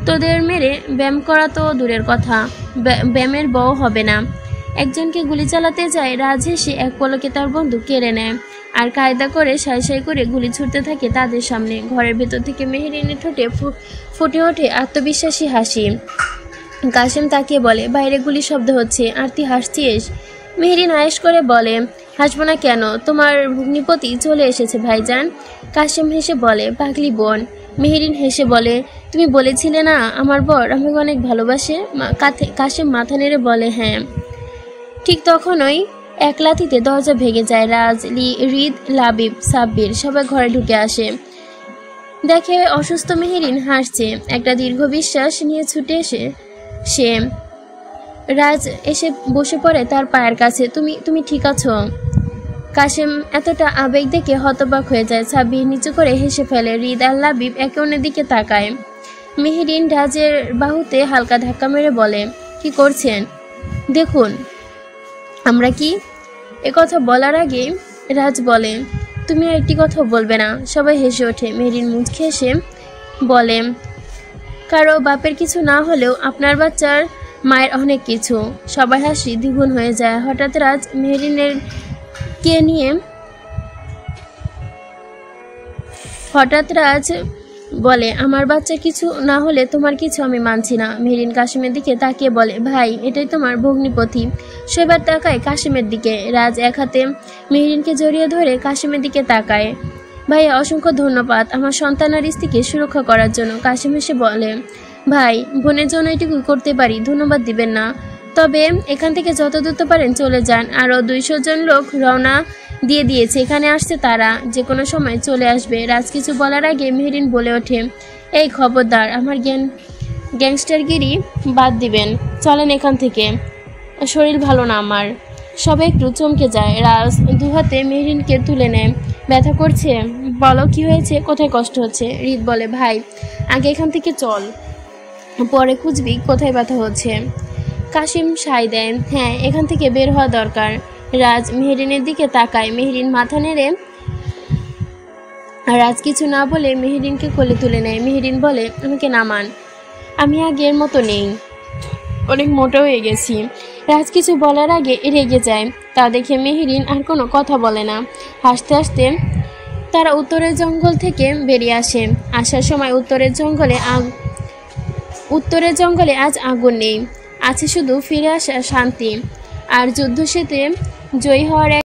তোদের মেরে ব্যায়াম করা তো দূরের কথা, ব্যায়ামের বউ হবে না। একজনকে গুলি চালাতে যায়, রাজ হেসে এক পলকে তার বন্দুক কেড়ে নেয় আর কায়দা করে সাই করে গুলি ছুটতে থাকে তাদের সামনে। ঘরের ভেতর থেকে মেহেরিনের ঠোঁটে ফুটে ওঠে আত্মবিশ্বাসী হাসি। কাশেম তাকিয়ে বলে, বাইরে গুলি শব্দ হচ্ছে আর তুই হাসছিস? মেহেরিন আয়েশ করে বলে, হাসবো না কেন, তোমার ভগ্নিপতি চলে এসেছে ভাইজান। কাশেম হেসে বলে, পাগলি বোন। মেহেরিন হেসে বলে, তুমি বলেছিলে না আমার বর আমাকে অনেক ভালোবাসে? কাশেম মাথা নেড়ে বলে, হ্যাঁ। ঠিক তখনই এক লাথিতে দরজা ভেঙে যায়। রাজ, রিদ, লাবিব, সাব্বির সবাই ঘরে ঢুকে আসে। দেখে অসুস্থ মেহেরিন হাসছে। একটা দীর্ঘ বিশ্বাস নিয়ে ছুটে এসে রাজ এসে বসে পড়ে তার পায়ের কাছে। তুমি ঠিক আছো? কাশেম এতটা আবেগ দেখে হতবাক হয়ে যায়। সাব্বির নিচু করে হেসে ফেলে। রিদ আর লাবিব একে অন্যের দিকে তাকায়। মেহেরিন রাজের বাহুতে হালকা ধাক্কা মেরে বলে, কি করছেন? দেখুন আমরা কি। একথা বলার আগে রাজ বলে, তুমি আর একটি কথা বলবে না? সবাই হেসে ওঠে। মেহেরিন মুচকে হেসে বলে, কারো বাপের কিছু না হলেও আপনার বাচ্চার মায়ের অনেক কিছু। সবার হাসি দ্বিগুণ হয়ে যায়। হঠাৎ রাজ মেহেরিনের কে নিয়ে বলে, আমার বাচ্চার কিছু না হলে তোমার কিছু আমি মানছি না। মেহেরিন কাশেমের দিকে তাকিয়ে বলে, ভাই এটাই তোমার ভগ্নিপতি। সেবার তাকায় কাশেমের দিকে। রাজ এক হাতে মেহেরিনকে জড়িয়ে ধরে কাশেমের দিকে তাকায়। ভাইয়া অসংখ্য ধন্যবাদ আমার সন্তান আর স্ত্রীকে সুরক্ষা করার জন্য। কাশেম এসে বলে, ভাই বোনের জন্য এটুকু করতে পারি, ধন্যবাদ দিবেন না। তবে এখান থেকে যত দ্রুত পারেন চলে যান। আরও 200 জন লোক রওনা দিয়ে দিয়েছে, এখানে আসছে, তারা যে কোনো সময় চলে আসবে। রাজ কিছু বলার আগে মেহেরিন বলে ওঠে, এই খবরদার, আমার গ্যাংস্টারগিরি বাদ দিবেন, চলেন এখান থেকে, শরীর ভালো না আমার। সবাই একটু চমকে যায়। রাজ দুহাতে মেহেরিনকে তুলে নেয়। ব্যথা করছে? বলো কি হয়েছে, কোথায় কষ্ট হচ্ছে? রিদ বলে, ভাই আগে এখান থেকে চল, পরে খুঁজবি কোথায় ব্যথা হচ্ছে। কাশেম সায় দেয়, হ্যাঁ এখান থেকে বের হওয়া দরকার। রাজ মেহেরিনের দিকে তাকায়। মেহেরিন মাথা নেড়ে রাজ কিছু না বলে মেহেরিনকে কোলে তুলে নেয়। মেহেরিন বলে, আমাকে নামান, আমি আগের মতো নেই, অনেক মোটা হয়ে গেছি। রাজ কিছু বলার আগে রেগে যায়। তা দেখে মেহেরিন আর কোনো কথা বলে না। হাসতে হাসতে তারা উত্তরের জঙ্গল থেকে বেরিয়ে আসে। আসার সময় উত্তরের জঙ্গলে আজ আগুন নেই, আছে শুধু ফিরে আসা শান্তি আর যুদ্ধ শেষে জয়ী হওয়ার